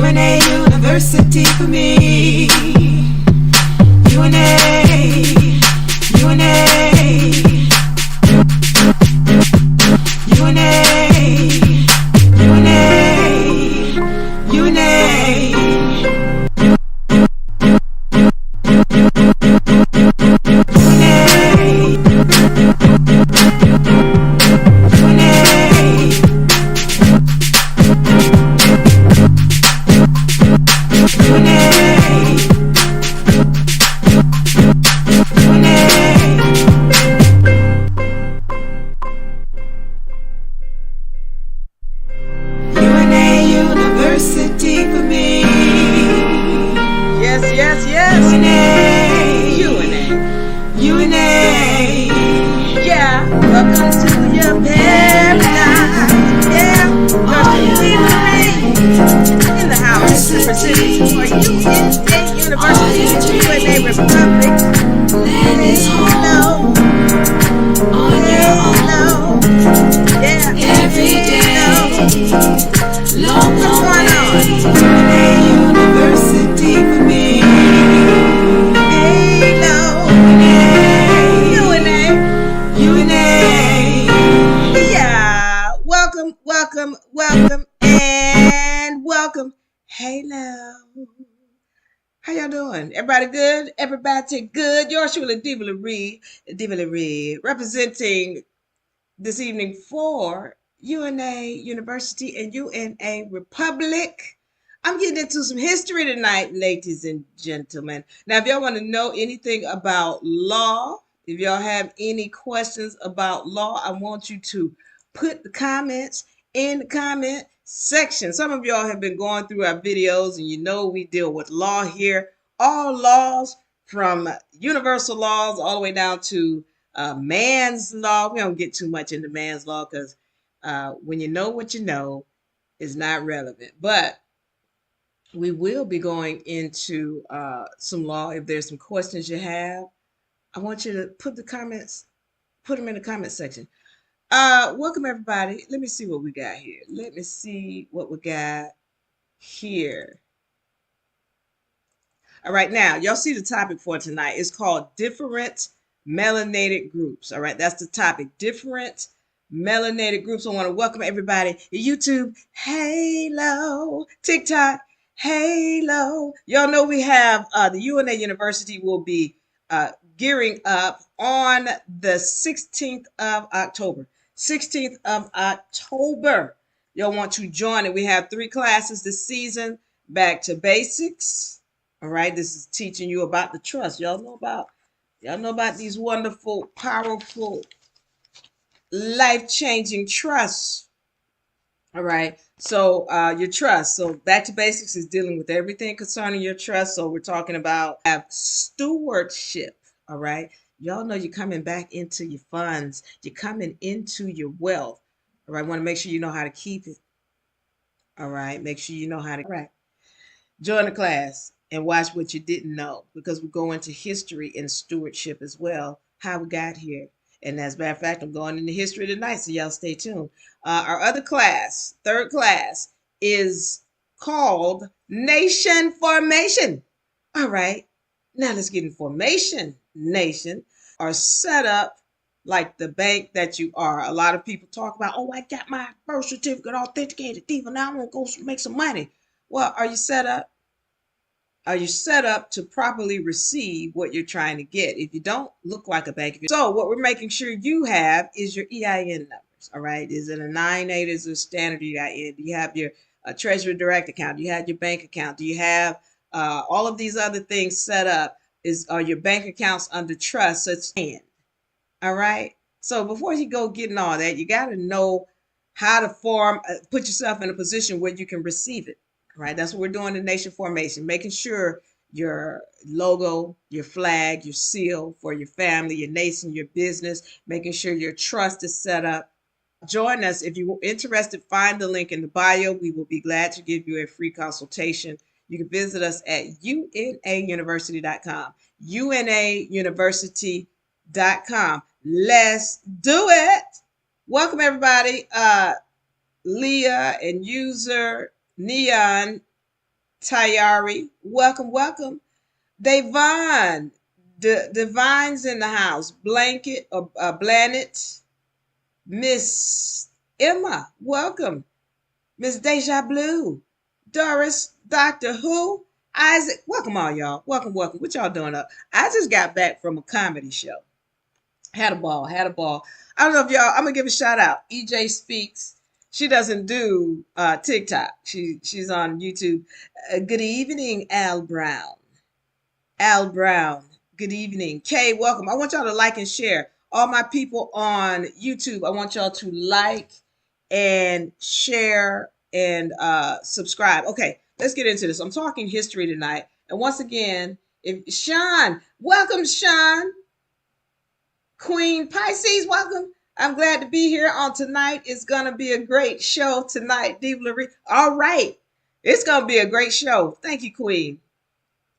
UNA University for me. UNA, UNA, UNA, UNA, UNA. Everybody good? Everybody good? Yours truly, Diva Reed, representing this evening for UNA University and UNARepublic. I'm getting into some history tonight, ladies and gentlemen. Now, if y'all want to know anything about law, if y'all have any questions about law, I want you to put the comments in the comment section. Some of y'all have been going through our videos and you know we deal with law here. All laws from universal laws all the way down to man's law. We don't get too much into man's law because when you know what you know is not relevant. But we will be going into some law. If there's some questions you have, I want you to put them in the comment section. Welcome everybody. Let me see what we got here. Let me see what we got here. All right, now, y'all see the topic for tonight. It's called Different Melanated Groups. All right, that's the topic, Different Melanated Groups. I want to welcome everybody. YouTube, hello. TikTok, hello. Y'all know we have the UNA University will be gearing up on the 16th of October. 16th of October. Y'all want to join it. We have 3 classes this season, Back to Basics. All right, this is teaching you about the trust. Y'all know about these wonderful, powerful, life-changing trusts. All right, so your trust. So Back to Basics is dealing with everything concerning your trust. So we're talking about stewardship. All right, y'all know you're coming back into your funds. You're coming into your wealth. All right, want to make sure you know how to keep it. All right, make sure you know how to. All right, join the class and watch what you didn't know, because we go into history and stewardship as well, how we got here. And as a matter of fact, I'm going into history tonight, so y'all stay tuned. Our other class, 3rd class, is called Nation Formation. All right, now let's get in formation. Nation are set up like the bank that you are. A lot of people talk about, oh, I got my birth certificate authenticated, Diva, now I'm going to go make some money. Well, are you set up? Are you set up to properly receive what you're trying to get? If you don't look like a bank. So what we're making sure you have is your EIN numbers, all right? Is it a 98? Is it a standard EIN? Do you have your Treasury Direct account? Do you have your bank account? Do you have all of these other things set up? Are your bank accounts under trust? So it's in, all right? So before you go getting all that, you got to know how to put yourself in a position where you can receive it. Right, that's what we're doing in nation formation, making sure your logo, your flag, your seal for your family, your nation, your business, making sure your trust is set up. Join us. If you're interested, find the link in the bio. We will be glad to give you a free consultation. You can visit us at UNAUniversity.com. UNAUniversity.com. Let's do it. Welcome, everybody. Leah and user Neon Tayari, welcome, welcome. Devon, Divine's in the house. Blanket or Blanet, Miss Emma, welcome. Miss Deja Blue, Doris, Doctor Who, Isaac, welcome all y'all. Welcome, welcome. What y'all doing up? I just got back from a comedy show. Had a ball, had a ball. I don't know if y'all, I'm gonna give a shout out. EJ Speaks. She doesn't do TikTok. She's on YouTube. Good evening, Al Brown. Al Brown. Good evening. Kay, welcome. I want y'all to like and share. All my people on YouTube, I want y'all to like and share and subscribe. Okay, let's get into this. I'm talking history tonight. And once again, if Sean, welcome, Sean. Queen Pisces, welcome. I'm glad to be here on tonight. It's going to be a great show tonight, Diva. All right. It's going to be a great show. Thank you, Queen.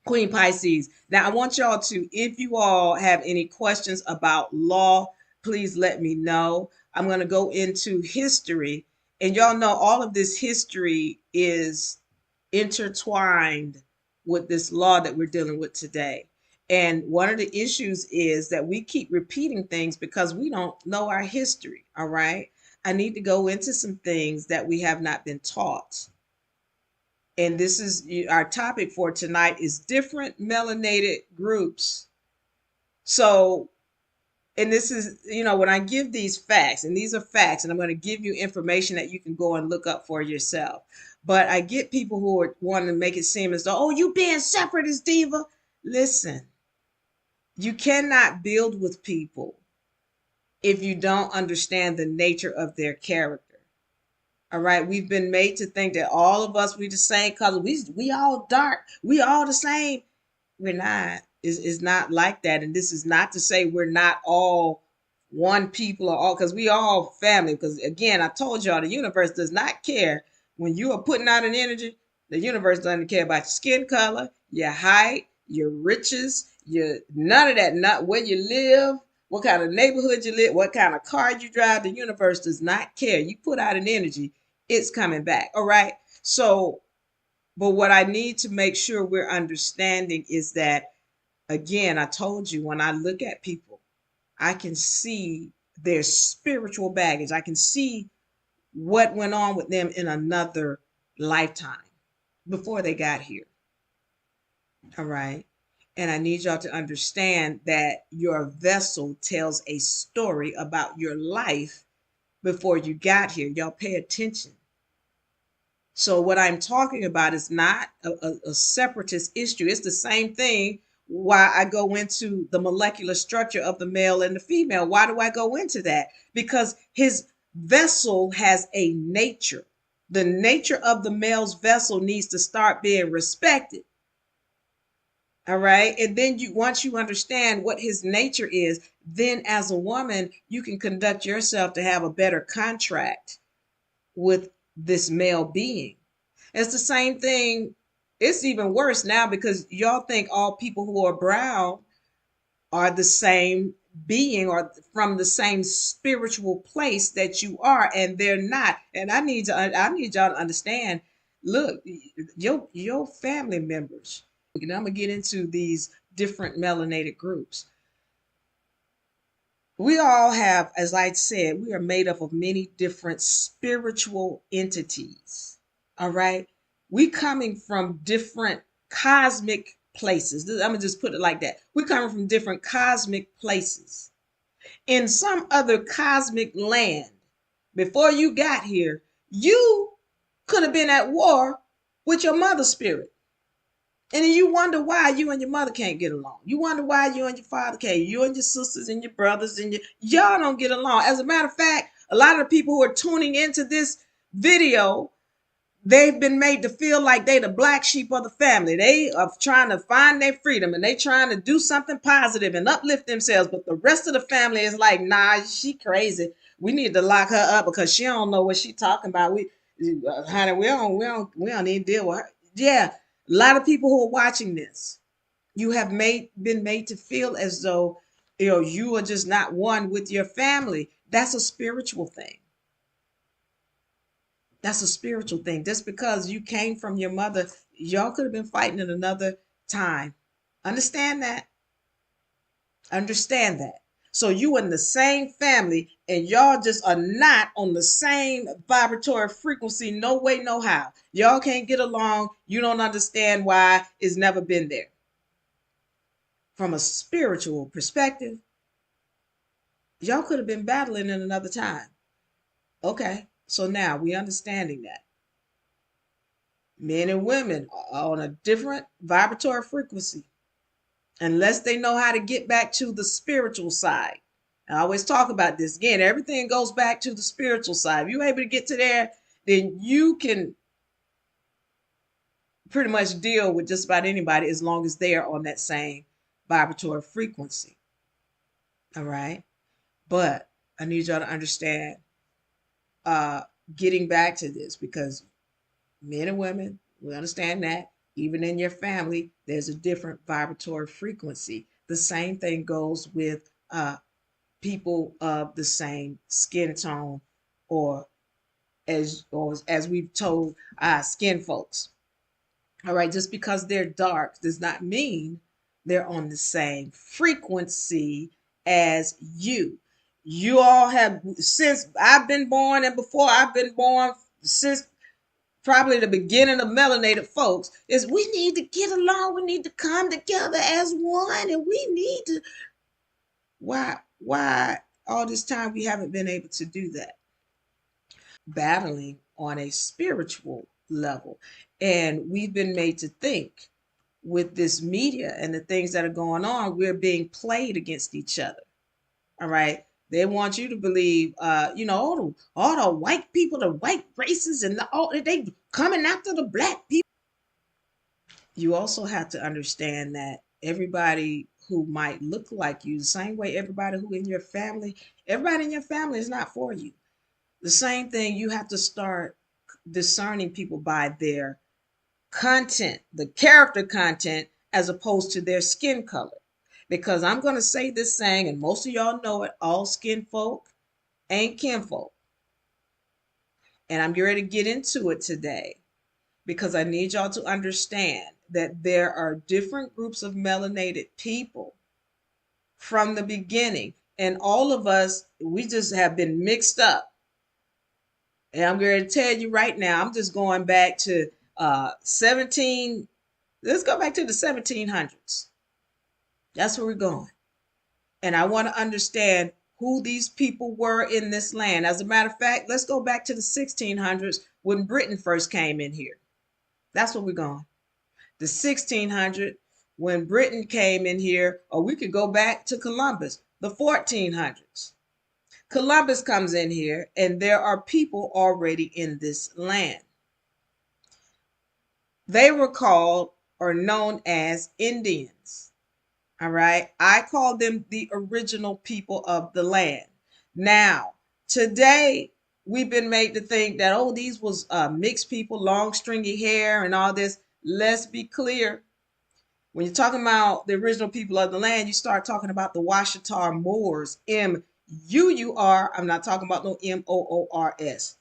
Queen Pisces. Now, I want y'all to, if you all have any questions about law, please let me know. I'm going to go into history. And y'all know all of this history is intertwined with this law that we're dealing with today. And one of the issues is that we keep repeating things because we don't know our history. All right. I need to go into some things that we have not been taught. And this is our topic for tonight is different melanated groups. So, and this is, when I give these facts, and these are facts, and I'm going to give you information that you can go and look up for yourself. But I get people who are wanting to make it seem as though, oh, you being separatist, Diva. Listen, you cannot build with people if you don't understand the nature of their character. All right, we've been made to think that all of us, we the same color. We all dark. We all the same. We're not. It's not like that. And this is not to say we're not all one people or all, because we all family. Because again, I told y'all the universe does not care when you are putting out an energy. The universe doesn't care about your skin color, your height, your riches, your none of that. Not where you live, what kind of neighborhood you live, what kind of car you drive. The universe does not care. You put out an energy, it's coming back. All right. So, but what I need to make sure we're understanding is that, again, I told you when I look at people, I can see their spiritual baggage. I can see what went on with them in another lifetime before they got here. All right. And I need y'all to understand that your vessel tells a story about your life before you got here. Y'all pay attention. So what I'm talking about is not a separatist issue. It's the same thing why I go into the molecular structure of the male and the female. Why do I go into that? Because his vessel has a nature. The nature of the male's vessel needs to start being respected. All right. And then once you understand what his nature is, then as a woman, you can conduct yourself to have a better contract with this male being. It's the same thing. It's even worse now because y'all think all people who are brown are the same being or from the same spiritual place that you are, and they're not. And I need y'all to understand. Look, your family members. And I'm gonna get into these different melanated groups. We all have, as I said, we are made up of many different spiritual entities. All right. We coming from different cosmic places. I'm gonna just put it like that. We're coming from different cosmic places. In some other cosmic land, before you got here, you could have been at war with your mother spirit. And then you wonder why you and your mother can't get along. You wonder why you and your father can't. You and your sisters and your brothers and y'all don't get along. As a matter of fact, a lot of the people who are tuning into this video, they've been made to feel like they the black sheep of the family. They are trying to find their freedom and they trying to do something positive and uplift themselves. But the rest of the family is like, nah, she crazy. We need to lock her up because she don't know what she talking about. Honey, we don't need to deal with her. Yeah. A lot of people who are watching this, you have been made to feel as though you are just not one with your family. That's a spiritual thing. That's a spiritual thing. Just because you came from your mother, Y'all could have been fighting at another time. Understand that. Understand that. So you in the same family and y'all just are not on the same vibratory frequency, no way, no how. Y'all can't get along. You don't understand why it's never been there. From a spiritual perspective, y'all could have been battling in another time. Okay, so now we understanding that. Men and women are on a different vibratory frequency unless they know how to get back to the spiritual side. I always talk about this again. Everything goes back to the spiritual side. If you're able to get to there, then you can pretty much deal with just about anybody as long as they are on that same vibratory frequency. All right. But I need y'all to understand uh getting back to this, because men and women, we understand that even in your family, there's a different vibratory frequency. The same thing goes with people of the same skin tone, or as we've told skin folks. All right, just because they're dark does not mean they're on the same frequency as you. You all have, since I've been born and before I've been born, since probably the beginning of melanated folks, is we need to get along, we need to come together as one, and we need to, why all this time we haven't been able to do that? Battling on a spiritual level. And we've been made to think with this media and the things that are going on, we're being played against each other. All right. They want you to believe, all the white people, the white races, and all they coming after the black people. You also have to understand that everybody who might look like you, the same way everybody in your family is not for you. The same thing, you have to start discerning people by their content, the character content, as opposed to their skin color. Because I'm going to say this saying, and most of y'all know it, all skin folk ain't kinfolk. And I'm ready to get into it today because I need y'all to understand that there are different groups of melanated people from the beginning. And all of us, we just have been mixed up. And I'm going to tell you right now, I'm just going back to 17, let's go back to the 1700s. That's where we're going. And I want to understand who these people were in this land. As a matter of fact, let's go back to the 1600s when Britain first came in here. That's where we're going. The 1600s when Britain came in here, or we could go back to Columbus, the 1400s. Columbus comes in here, and there are people already in this land. They were called or known as Indians. All right. I call them the original people of the land. Now, today, we've been made to think that, oh, these was mixed people, long, stringy hair and all this. Let's be clear. When you're talking about the original people of the land, you start talking about the Washita Moors, M-U-U-R. I'm not talking about no M-O-O-R-S.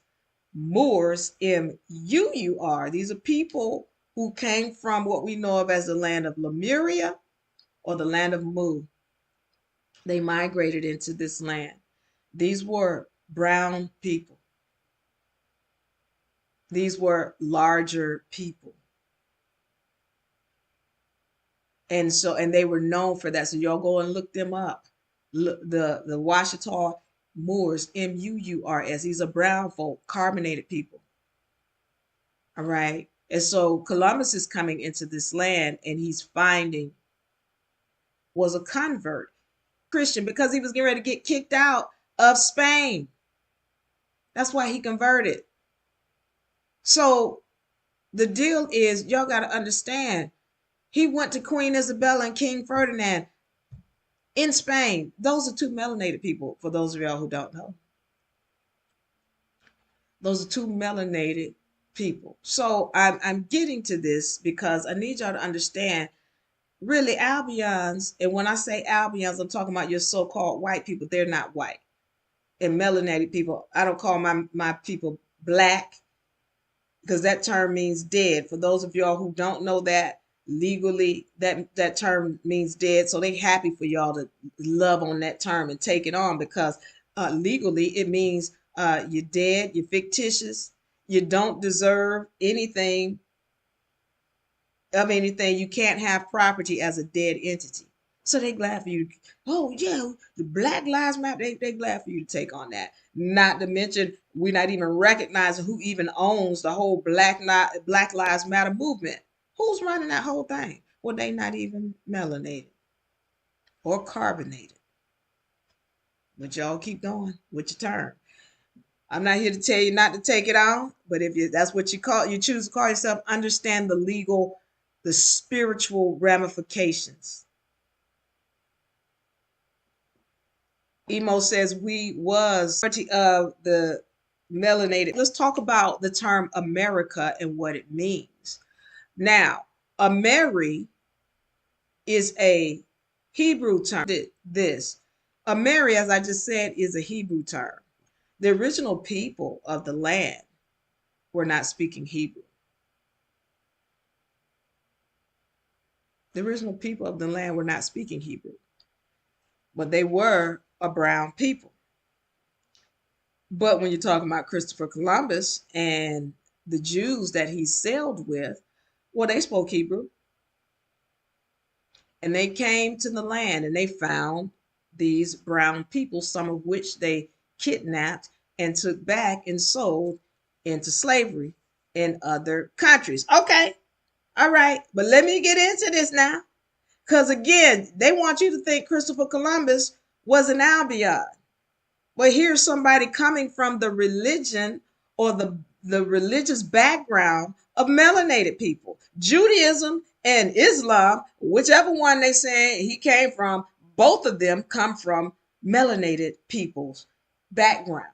Moors, M-U-U-R. These are people who came from what we know of as the land of Lemuria or the land of Mu. They migrated into this land. These were brown people. These were larger people. And they were known for that. So y'all go and look them up. The Washita Moors, M-U-U-R-S. These are brown folk, carbonated people. All right. And so Columbus is coming into this land, and was a convert, Christian, because he was getting ready to get kicked out of Spain. That's why he converted. So the deal is, y'all got to understand, he went to Queen Isabella and King Ferdinand in Spain. Those are two melanated people, for those of y'all who don't know. Those are two melanated people. So I'm getting to this because I need y'all to understand, really, Albions, and when I say Albions, I'm talking about your so-called white people. They're not white. And melanated people, I don't call my people black, because that term means dead. For those of y'all who don't know that, legally that term means dead. So they happy for y'all to love on that term and take it on, because legally it means you're dead, you're fictitious, you don't deserve anything of anything. You can't have property as a dead entity. So they glad for you. Oh yeah, the Black Lives Matter. They glad for you to take on that. Not to mention, we're not even recognizing who even owns the whole Black Lives Matter movement. Who's running that whole thing? Well, they not even melanated or carbonated. But y'all keep going with your term. I'm not here to tell you not to take it on, but if that's what you choose to call yourself, understand the legal, the spiritual ramifications. Emo says we was of the melanated. Let's talk about the term America and what it means. Now, Ameri is a Hebrew term. This Ameri, as I just said, is a Hebrew term. The original people of the land were not speaking Hebrew. The original people of the land were not speaking Hebrew, but they were a brown people. But when you're talking about Christopher Columbus and the Jews that he sailed with, well, they spoke Hebrew. And they came to the land and they found these brown people, some of which they kidnapped and took back and sold into slavery in other countries. Okay, all right, but let me get into this now. Because again, they want you to think Christopher Columbus was an Albion. But here's somebody coming from the religion or the religious background of melanated people. Judaism and Islam, whichever one they say he came from, both of them come from melanated people's background,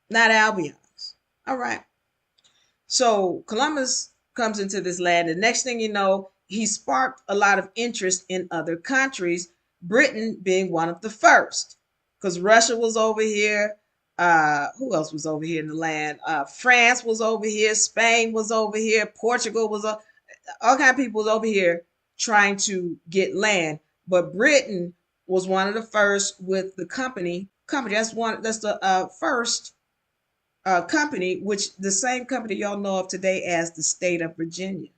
not Albions. All right. So Columbus comes into this land. The next thing you know, he sparked a lot of interest in other countries, Britain being one of the first, because Russia was over here. Who else was over here in the land? France was over here. Spain was over here. Portugal was all kind of people was over here trying to get land. But Britain was one of the first with the company. That's one. That's the first company, which the same company y'all know of today as the state of Virginia.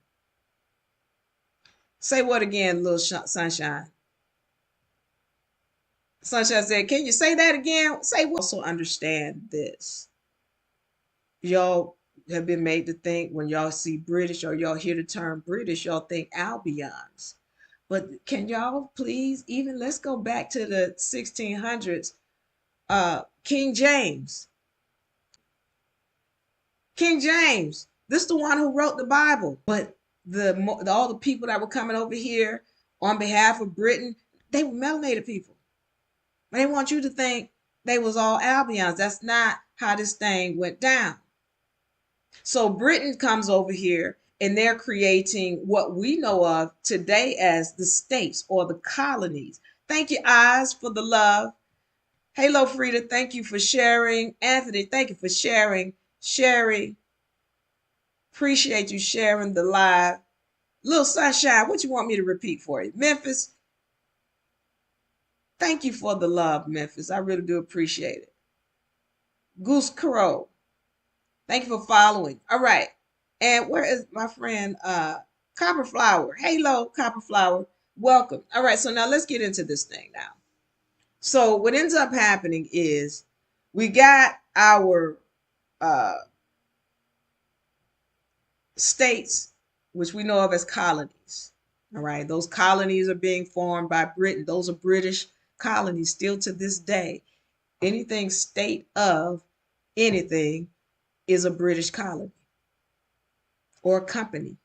Say what again, little sunshine? Sunshine said, "Can you say that again?" Say what? Also understand this. Y'all have been made to think when y'all see British or y'all hear the term British, y'all think Albions. But can y'all please even let's go back to the 1600s. King James. King James. This is the one who wrote the Bible. But all the people that were coming over here on behalf of Britain, they were melanated people. They want you to think they was all Albions. That's not how this thing went down. So Britain comes over here and they're creating what we know of today as the states or the colonies. Thank you, Eyes, for the love. Hello, Frida. Thank you for sharing. Anthony, thank you for sharing. Sherry, appreciate you sharing the live. Little Sunshine, what you want me to repeat for you? Memphis, thank you for the love, Memphis. I really do appreciate it. Goose Crow, thank you for following. All right. And where is my friend Copper Flower? Hello, Copper Flower. Welcome. All right, so now let's get into this thing now. So what ends up happening is we got our states, which we know of as colonies. All right, those colonies are being formed by Britain. Those are British colonies still to this day. Anything state of anything is a British colony or company.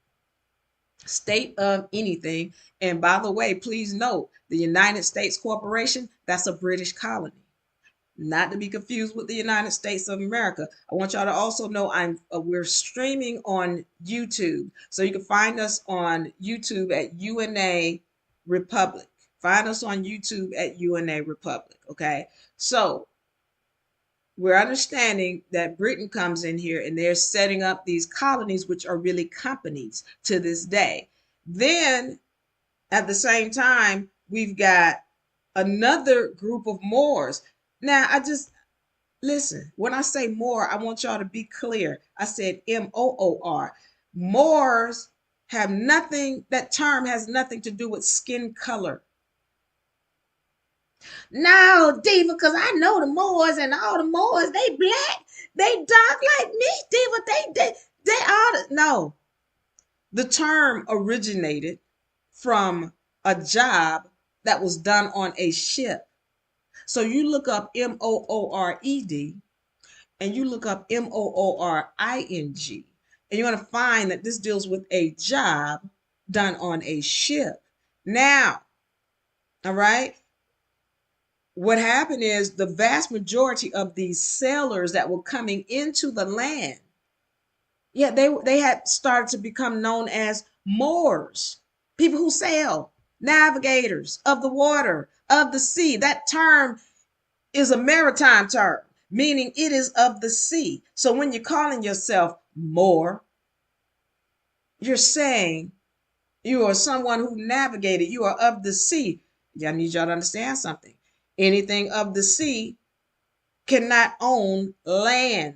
State of anything. And by the way, please note the United States Corporation, that's a British colony. Not to be confused with the United States of America. I want y'all to also know we're streaming on YouTube. So you can find us on YouTube at UNARepublic. Find us on YouTube at UNARepublic. Okay. So we're understanding that Britain comes in here and they're setting up these colonies, which are really companies to this day. Then at the same time, we've got another group of Moors. Now, I just listen, when I say Moor, I want y'all to be clear. I said Moor. Moors have nothing, that term has nothing to do with skin color. No, Diva, because I know the Moors and all the Moors, they black, they dark like me, Diva. They all no. The term originated from a job that was done on a ship. So you look up Moored and you look up Mooring, and you're going to find that this deals with a job done on a ship. Now, all right, what happened is the vast majority of these sailors that were coming into the land, yeah, they had started to become known as Moors, people who sail, navigators of the water, of the sea. That term is a maritime term, meaning it is of the sea. So when you're calling yourself Moor, you're saying you are someone who navigated, you are of the sea. I need y'all to understand something. Anything of the sea cannot own land.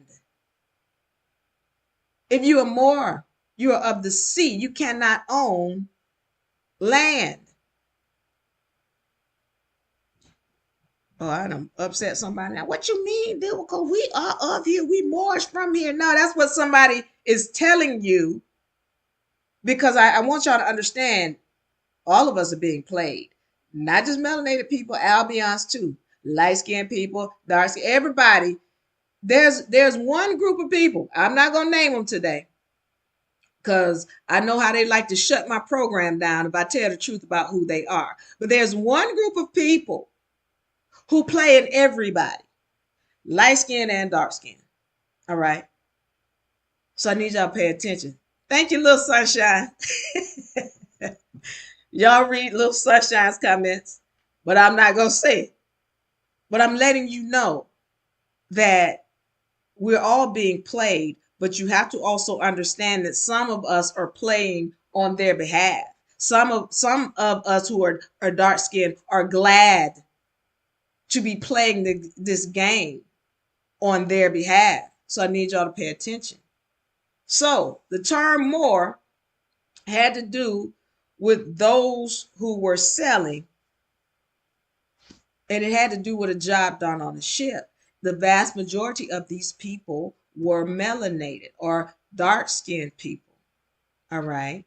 If you are Moor, you are of the sea. You cannot own land. Oh, I done upset somebody now. What you mean, dude? Because we are of here. We Moors from here. No, that's what somebody is telling you. Because I want y'all to understand, all of us are being played. Not just melanated people, Albions too. Light-skinned people, dark skin, everybody. There's one group of people. I'm not gonna name them today, because I know how they like to shut my program down if I tell the truth about who they are. But there's one group of people who play in everybody, light skin and dark skin. All right. So I need y'all to pay attention. Thank you, Little Sunshine. Y'all read Little Sunshine's comments, but I'm not going to say it. But I'm letting you know that we're all being played, but you have to also understand that some of us are playing on their behalf. Some of us who are dark skinned are glad to be playing this game on their behalf. So I need y'all to pay attention. So the term Moor had to do with those who were selling, and it had to do with a job done on a ship. The vast majority of these people were melanated or dark-skinned people, all right?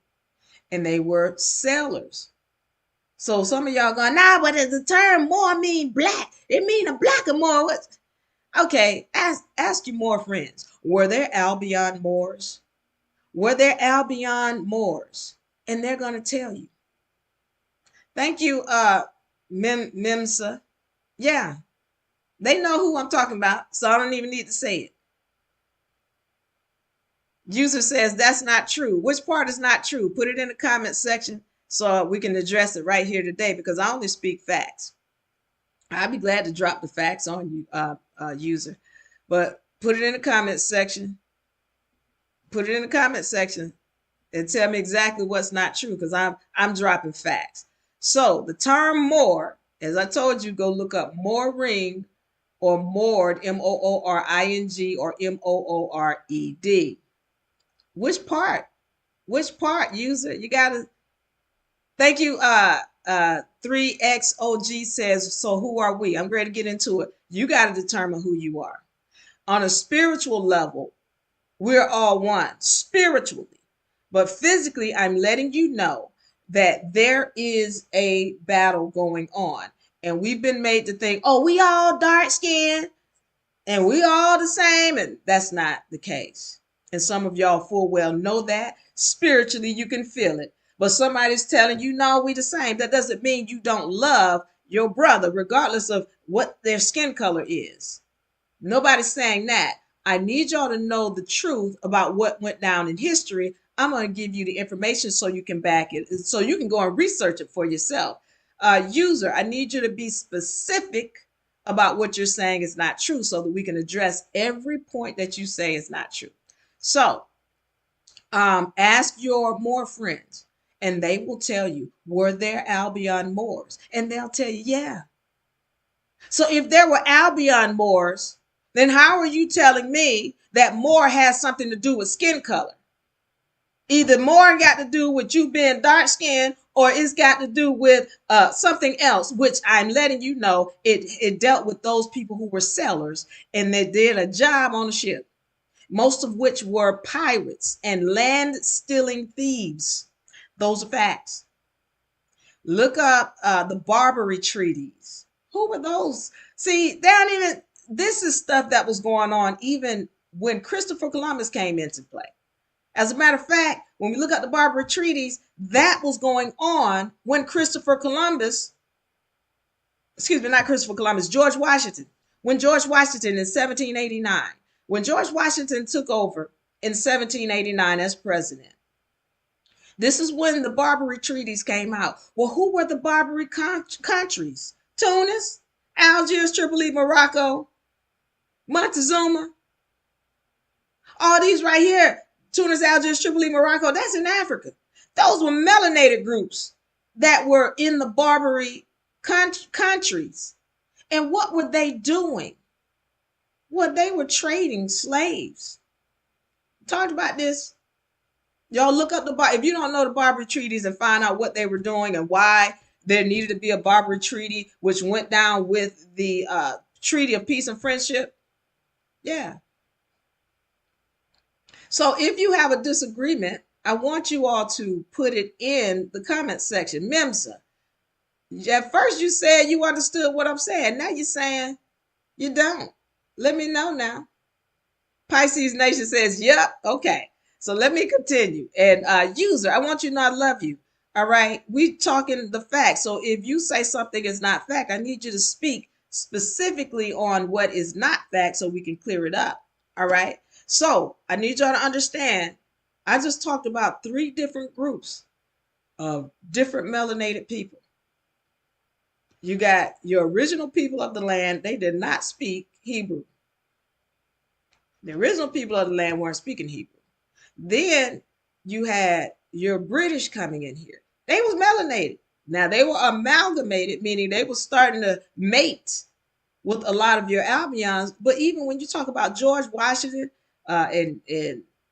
And they were sailors. So some of y'all going, nah, but the term Moor mean black. It mean a blacker Moor. Okay, ask your Moor friends. Were there Albion Moors? Were there Albion Moors? And they're going to tell you. Thank you, Mimsa. Yeah, they know who I'm talking about, so I don't even need to say it. User says that's not true. Which part is not true? Put it in the comment section so we can address it right here today, because I only speak facts. I'd be glad to drop the facts on you, user. But put it in the comment section. Put it in the comment section and tell me exactly what's not true, because I'm dropping facts. So the term Moor, as I told you, go look up Mooring or Moored, Mooring or Moored. Which part? Which part, user? You gotta. Thank you. 3XOG says, so who are we? I'm ready to get into it. You got to determine who you are. On a spiritual level, we're all one spiritually, but physically, I'm letting you know that there is a battle going on, and we've been made to think, oh, we all dark skinned and we all the same, and that's not the case. And some of y'all full well know that. Spiritually, you can feel it. But somebody's telling you, no, we the same. That doesn't mean you don't love your brother, regardless of what their skin color is. Nobody's saying that. I need y'all to know the truth about what went down in history. I'm going to give you the information so you can back it, so you can go and research it for yourself. User, I need you to be specific about what you're saying is not true so that we can address every point that you say is not true. So ask your Moor friends, and they will tell you, were there Albion Moors? And they'll tell you, yeah. So if there were Albion Moors, then how are you telling me that Moor has something to do with skin color? Either Moor got to do with you being dark skinned, or it's got to do with something else, which I'm letting you know it dealt with those people who were sailors and they did a job on the ship, most of which were pirates and land stealing thieves. Those are facts. Look up the Barbary treaties. Who were those? See, they don't even, this is stuff that was going on even when Christopher Columbus came into play. As a matter of fact, when we look at the Barbary treaties, that was going on when Christopher Columbus, excuse me, not Christopher Columbus, George Washington. When George Washington in 1789, when George Washington took over in 1789 as president, this is when the Barbary treaties came out. Well, who were the Barbary countries? Tunis, Algiers, Tripoli, Morocco, Montezuma. All these right here, Tunis, Algiers, Tripoli, Morocco, that's in Africa. Those were melanated groups that were in the Barbary countries. And what were they doing? Well, they were trading slaves. Talked about this. Y'all look up if you don't know the Barbary treaties and find out what they were doing and why there needed to be a Barbary treaty, which went down with the Treaty of Peace and Friendship. Yeah. So if you have a disagreement, I want you all to put it in the comment section. Mimsa, at first you said you understood what I'm saying. Now you're saying you don't. Let me know now. Pisces Nation says, yep, okay. So let me continue. And user, I want you to know I love you. All right. We talking the facts. So if you say something is not fact, I need you to speak specifically on what is not fact so we can clear it up. All right. So I need y'all to understand. I just talked about 3 different groups of different melanated people. You got your original people of the land. They did not speak Hebrew. The original people of the land weren't speaking Hebrew. Then you had your British coming in here. They was melanated. Now they were amalgamated, meaning they were starting to mate with a lot of your Albions. But even when you talk about George Washington and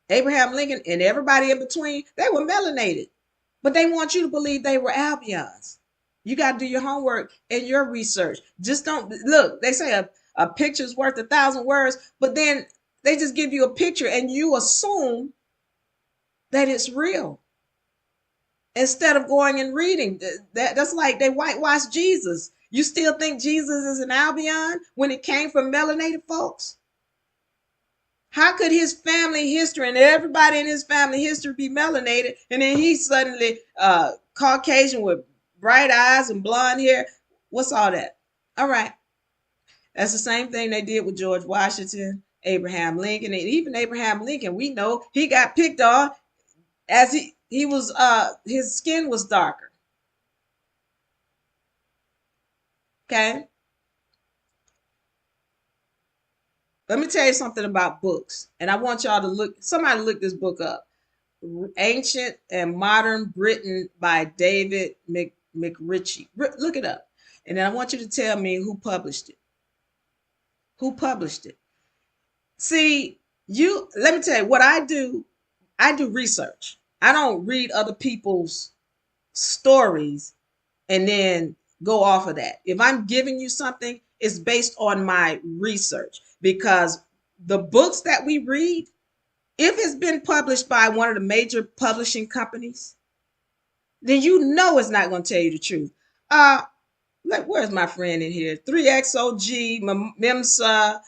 Abraham Lincoln and everybody in between, they were melanated. But they want you to believe they were Albions. You got to do your homework and your research. Just don't look. They say a picture's worth 1,000 words, but then they just give you a picture and you assume that it's real instead of going and reading. That's like they whitewashed Jesus. You still think Jesus is an Albion when it came from melanated folks? How could his family history and everybody in his family history be melanated, and then he's suddenly Caucasian with bright eyes and blonde hair? What's all that? All right. That's the same thing they did with George Washington, Abraham Lincoln, and even Abraham Lincoln. We know he got picked on as he was his skin was darker. Okay. Let me tell you something about books, and I want y'all to somebody look this book up. Ancient and Modern Britain by David McRitchie. Look it up. And then I want you to tell me who published it. Who published it? See, let me tell you what I do. I do research. I don't read other people's stories and then go off of that. If I'm giving you something, it's based on my research, because the books that we read, if it's been published by one of the major publishing companies, then you know it's not going to tell you the truth. Where's my friend in here? 3XOG, Mimsa,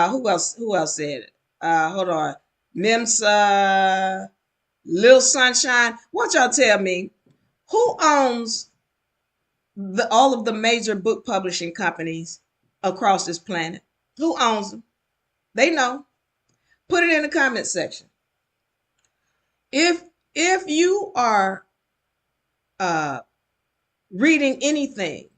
who else said it? Hold on. Mimsa, Lil Sunshine. What y'all tell me? Who owns all of the major book publishing companies across this planet? Who owns them? They know. Put it in the comment section. If you are reading anything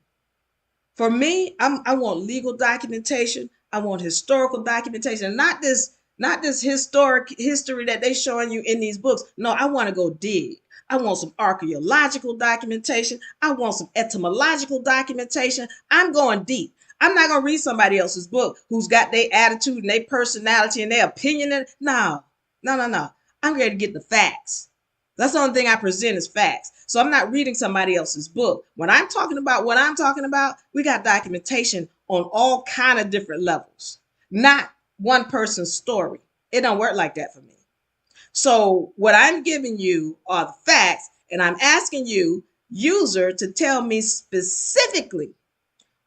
For me, I want legal documentation. I want historical documentation, not this historic history that they showing you in these books. No, I want to go dig. I want some archaeological documentation. I want some etymological documentation. I'm going deep. I'm not gonna read somebody else's book who's got their attitude and their personality and their opinion. No, no, no, no. I'm ready to get the facts. That's the only thing I present is facts. So I'm not reading somebody else's book. When I'm talking about what I'm talking about, we got documentation on all kind of different levels, not one person's story. It don't work like that for me. So what I'm giving you are the facts, and I'm asking you, user, to tell me specifically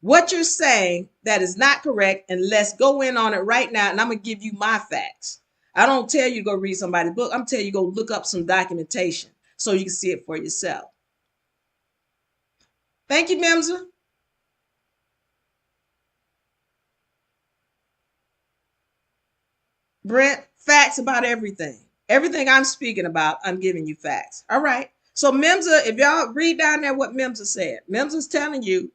what you're saying that is not correct, and let's go in on it right now, and I'm going to give you my facts. I don't tell you to go read somebody's book. I'm telling you to go look up some documentation so you can see it for yourself. Thank you, Mimza. Brent, facts about everything. Everything I'm speaking about, I'm giving you facts. All right. So Mimza, if y'all read down there what Mimza said, Mimza's telling you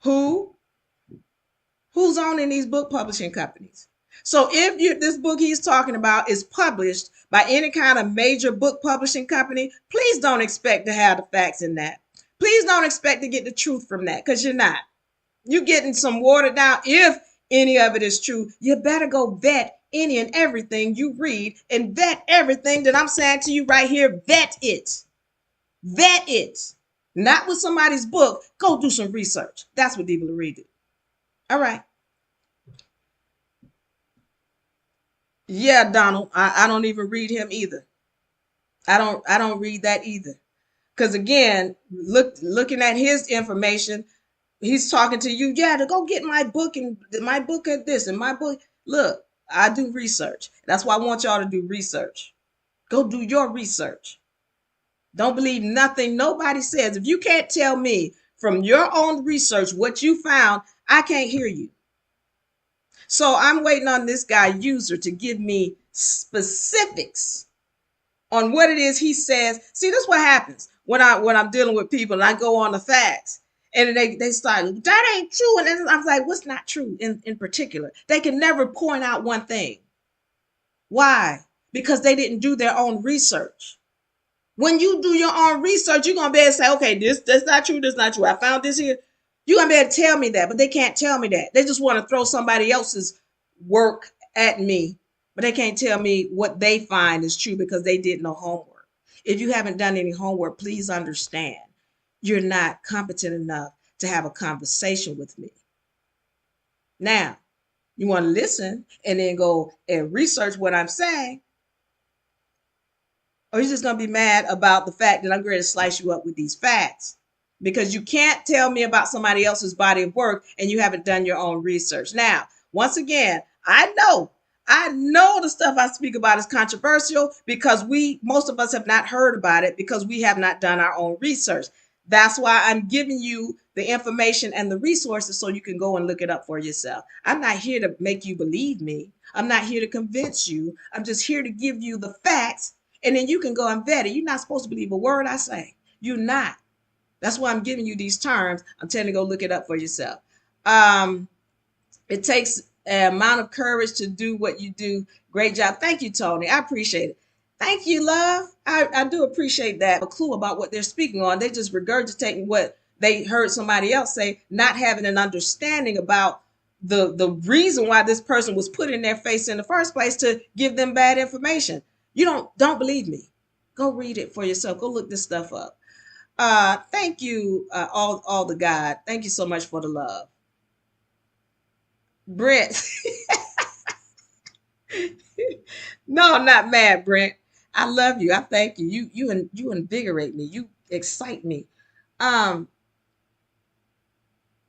who's owning these book publishing companies. So if this book he's talking about is published by any kind of major book publishing company, please don't expect to have the facts in that. Please don't expect to get the truth from that, because you're not. You're getting some watered down. If any of it is true, you better go vet any and everything you read, and vet everything that I'm saying to you right here. Vet it. Vet it. Not with somebody's book. Go do some research. That's what Diva Laree did. All right. Yeah, Donald. I don't even read him either. I don't read that either. Because again, looking at his information, he's talking to you, yeah, to go get my book and my book at this and my book. Look, I do research. That's why I want y'all to do research. Go do your research. Don't believe nothing nobody says. If you can't tell me from your own research what you found, I can't hear you. So I'm waiting on this guy user to give me specifics on what it is he says. See, this is what happens when I'm dealing with people and I go on the facts and they start, that ain't true. And then I'm like, what's not true in particular? They can never point out one thing. Why? Because they didn't do their own research. When you do your own research, you're gonna be able to say, okay, that's not true, that's not true. I found this here. You're gonna be able to tell me that, but they can't tell me that. They just want to throw somebody else's work at me, but they can't tell me what they find is true because they did no homework. If you haven't done any homework, please understand you're not competent enough to have a conversation with me. Now, you want to listen and then go and research what I'm saying, or you're just going to be mad about the fact that I'm going to slice you up with these facts, because you can't tell me about somebody else's body of work and you haven't done your own research. Now, once again, I know the stuff I speak about is controversial because most of us have not heard about it because we have not done our own research. That's why I'm giving you the information and the resources so you can go and look it up for yourself. I'm not here to make you believe me. I'm not here to convince you. I'm just here to give you the facts, and then you can go and vet it. You're not supposed to believe a word I say. You're not. That's why I'm giving you these terms. I'm telling you to go look it up for yourself. It takes an amount of courage to do what you do. Great job. Thank you, Tony. I appreciate it. Thank you, love. I do appreciate that. A clue about what they're speaking on. They just regurgitating what they heard somebody else say, not having an understanding about the reason why this person was put in their face in the first place to give them bad information. You don't believe me. Go read it for yourself. Go look this stuff up. Thank you, all the God. Thank you so much for the love. Brent. No, I'm not mad, Brent. I love you. I thank you. You invigorate me. You excite me. Um,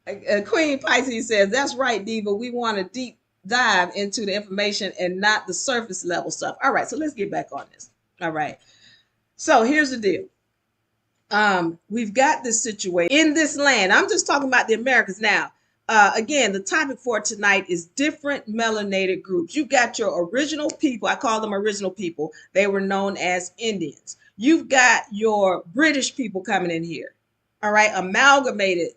Queen Pisces says, that's right, Diva. We want a deep dive into the information and not the surface level stuff. All right, so let's get back on this. All right. So here's the deal. We've got this situation in this land. I'm just talking about the Americas now. Again, the topic for tonight is different melanated groups. You've got your original people. I call them original people. They were known as Indians. You've got your British people coming in here. All right, amalgamated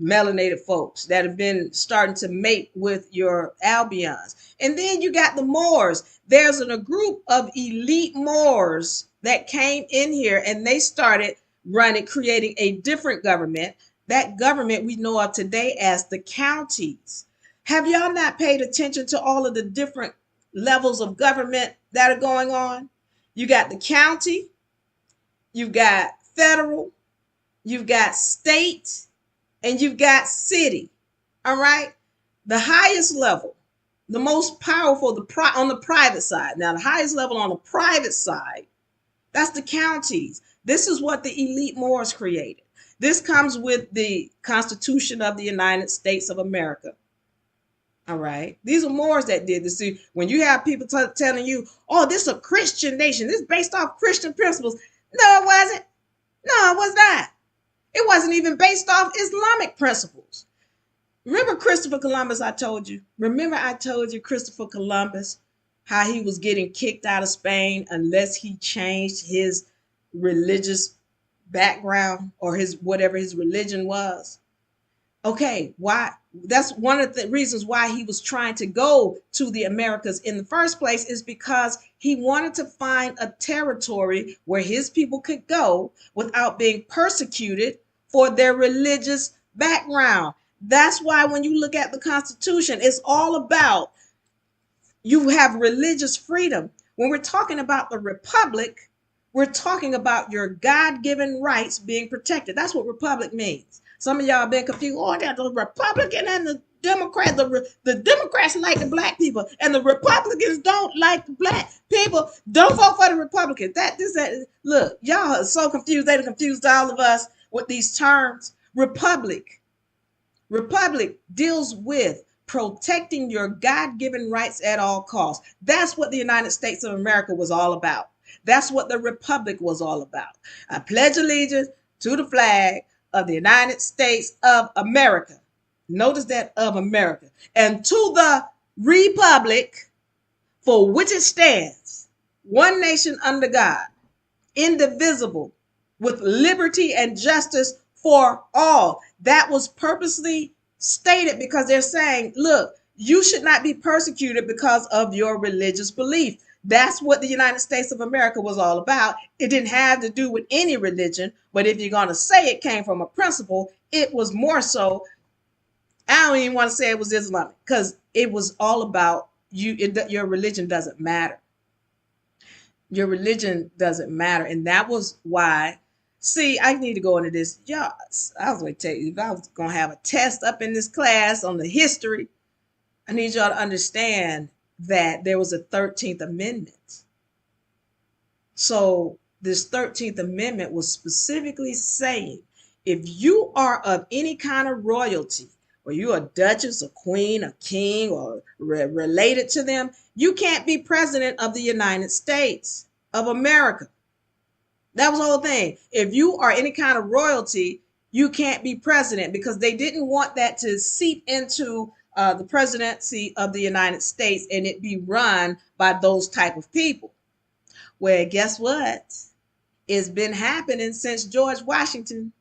melanated folks that have been starting to mate with your Albions. And then you got the Moors. There's a group of elite Moors that came in here and they started creating a different government. That government we know of today as the counties. Have y'all not paid attention to all of the different levels of government that are going on? You got the county, you've got federal, you've got state, and you've got city. All right. The highest level, the most powerful, on the private side. Now, the highest level on the private side, that's the counties. This is what the elite Moors created. This comes with the Constitution of the United States of America. All right. These are Moors that did this. See, when you have people telling you, oh, this is a Christian nation, this is based off Christian principles. No, it wasn't. No, it was not. It wasn't even based off Islamic principles. Remember Christopher Columbus, I told you? Remember I told you Christopher Columbus, how he was getting kicked out of Spain unless he changed his religious background or his whatever his religion was? Okay, why? That's one of the reasons why he was trying to go to the Americas in the first place, is because he wanted to find a territory where his people could go without being persecuted for their religious background. That's why when you look at the Constitution, it's all about you have religious freedom. When we're talking about the Republic, we're talking about your God-given rights being protected. That's what Republic means. Some of y'all have been confused. Oh, that's the Republican and the Democrat. The Democrats like the black people, and the Republicans don't like the black people. Don't vote for the Republicans. That. Look, y'all are so confused. They confused all of us with these terms. Republic deals with protecting your God-given rights at all costs. That's what the United States of America was all about. That's what the Republic was all about. I pledge allegiance to the flag of the United States of America. Notice that, of America. And to the Republic for which it stands, one nation under God, indivisible, with liberty and justice for all. That was purposely stated because they're saying, look, you should not be persecuted because of your religious belief. That's what the United States of America was all about. It didn't have to do with any religion, but if you're going to say it came from a principle, it was more so, I don't even want to say it was Islamic, because it was all about you. Your religion doesn't matter. Your religion doesn't matter. And that was why, see, I need to go into this. Y'all, I was going to tell you, if I was going to have a test up in this class on the history, I need y'all to understand that there was a 13th Amendment. So this 13th Amendment was specifically saying, if you are of any kind of royalty, or you're a duchess, a queen, a king, or related to them, you can't be president of the United States of America. That was the whole thing. If you are any kind of royalty, you can't be president, because they didn't want that to seep into the presidency of the United States and it be run by those type of people. Well, guess what? It's been happening since George Washington.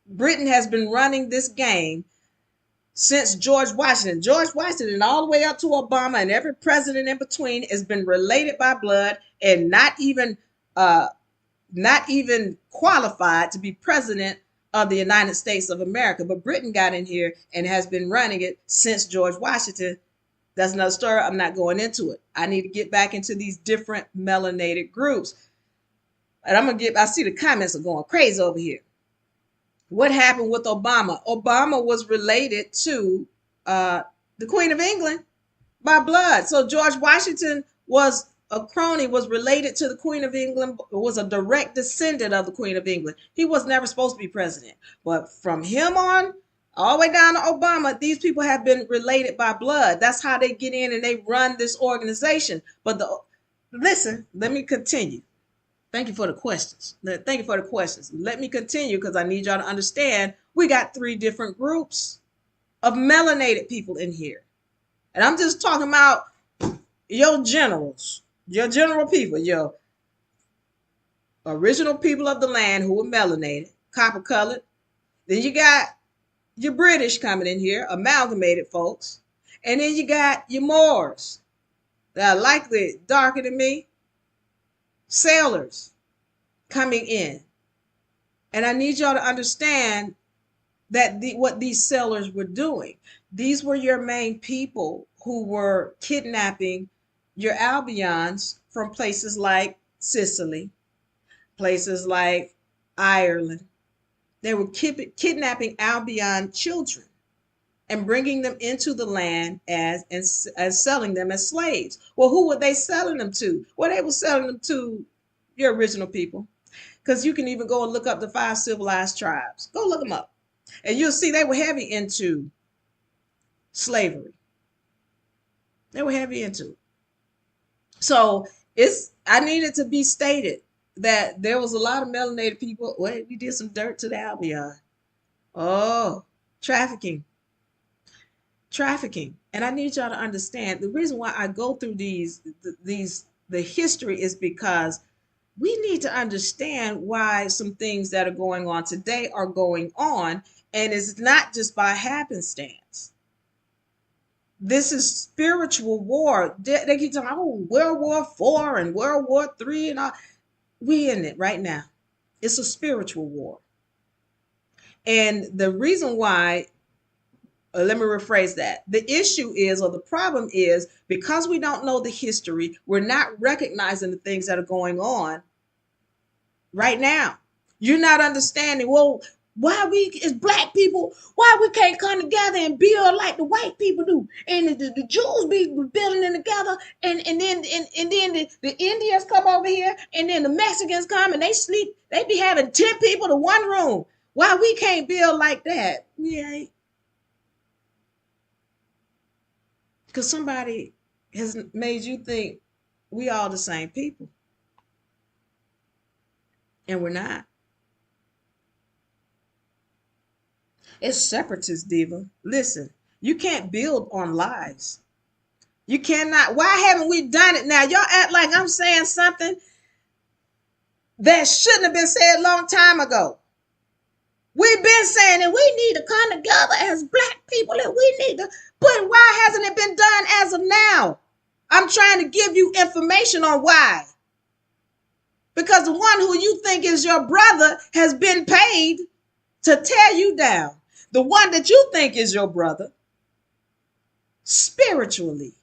Britain has been running this game since George Washington. George Washington, all the way up to Obama and every president in between, has been related by blood and not even qualified to be president of the United States of America. But Britain got in here and has been running it since George Washington. That's another story. I'm not going into it. I need to get back into these different melanated groups. And I see the comments are going crazy over here. What happened with Obama? Obama was related to the Queen of England by blood. So George Washington was a crony, was related to the Queen of England, was a direct descendant of the Queen of England. He was never supposed to be president. But from him on, all the way down to Obama, these people have been related by blood. That's how they get in and they run this organization. But listen, let me continue. Thank you for the questions. Thank you for the questions. Let me continue because I need y'all to understand we got 3 different groups of melanated people in here. And I'm just talking about your generals, your general people, your original people of the land who were melanated, copper colored, Then you got your British coming in here, amalgamated folks. And then you got your Moors that are likely darker than me, sailors coming in. And I need y'all to understand that what these sailors were doing. These were your main people who were kidnapping your Albions from places like Sicily, places like Ireland. They were kidnapping Albion children and bringing them into the land as selling them as slaves. Well, who were they selling them to? Well, they were selling them to your original people. Because you can even go and look up the 5 civilized tribes. Go look them up. And you'll see they were heavy into slavery. They were heavy into it. So I needed to be stated that there was a lot of melanated people. Wait, we did some dirt to the Albion. Oh, trafficking. And I need y'all to understand the reason why I go through the history is because we need to understand why some things that are going on today are going on, and it's not just by happenstance. This is spiritual war. They keep talking about World War IV and World War III and all. We in it right now. It's a spiritual war. And the reason why, let me rephrase that. The issue is, or the problem is, because we don't know the history, we're not recognizing the things that are going on right now. You're not understanding, well, why we as black people, why we can't come together and build like the white people do, and the Jews be building it together, and then the Indians come over here, and then the Mexicans come and they sleep, they be having 10 people to one room. Why we can't build like that? Yeah, because somebody has made you think we all the same people, and we're not. It's separatist, diva. Listen, you can't build on lies. You cannot. Why haven't we done it now? Y'all act like I'm saying something that shouldn't have been said a long time ago. We've been saying that we need to come together as black people, and we need to, but why hasn't it been done as of now? I'm trying to give you information on why. Because the one who you think is your brother has been paid to tear you down. The one that you think is your brother, spiritually,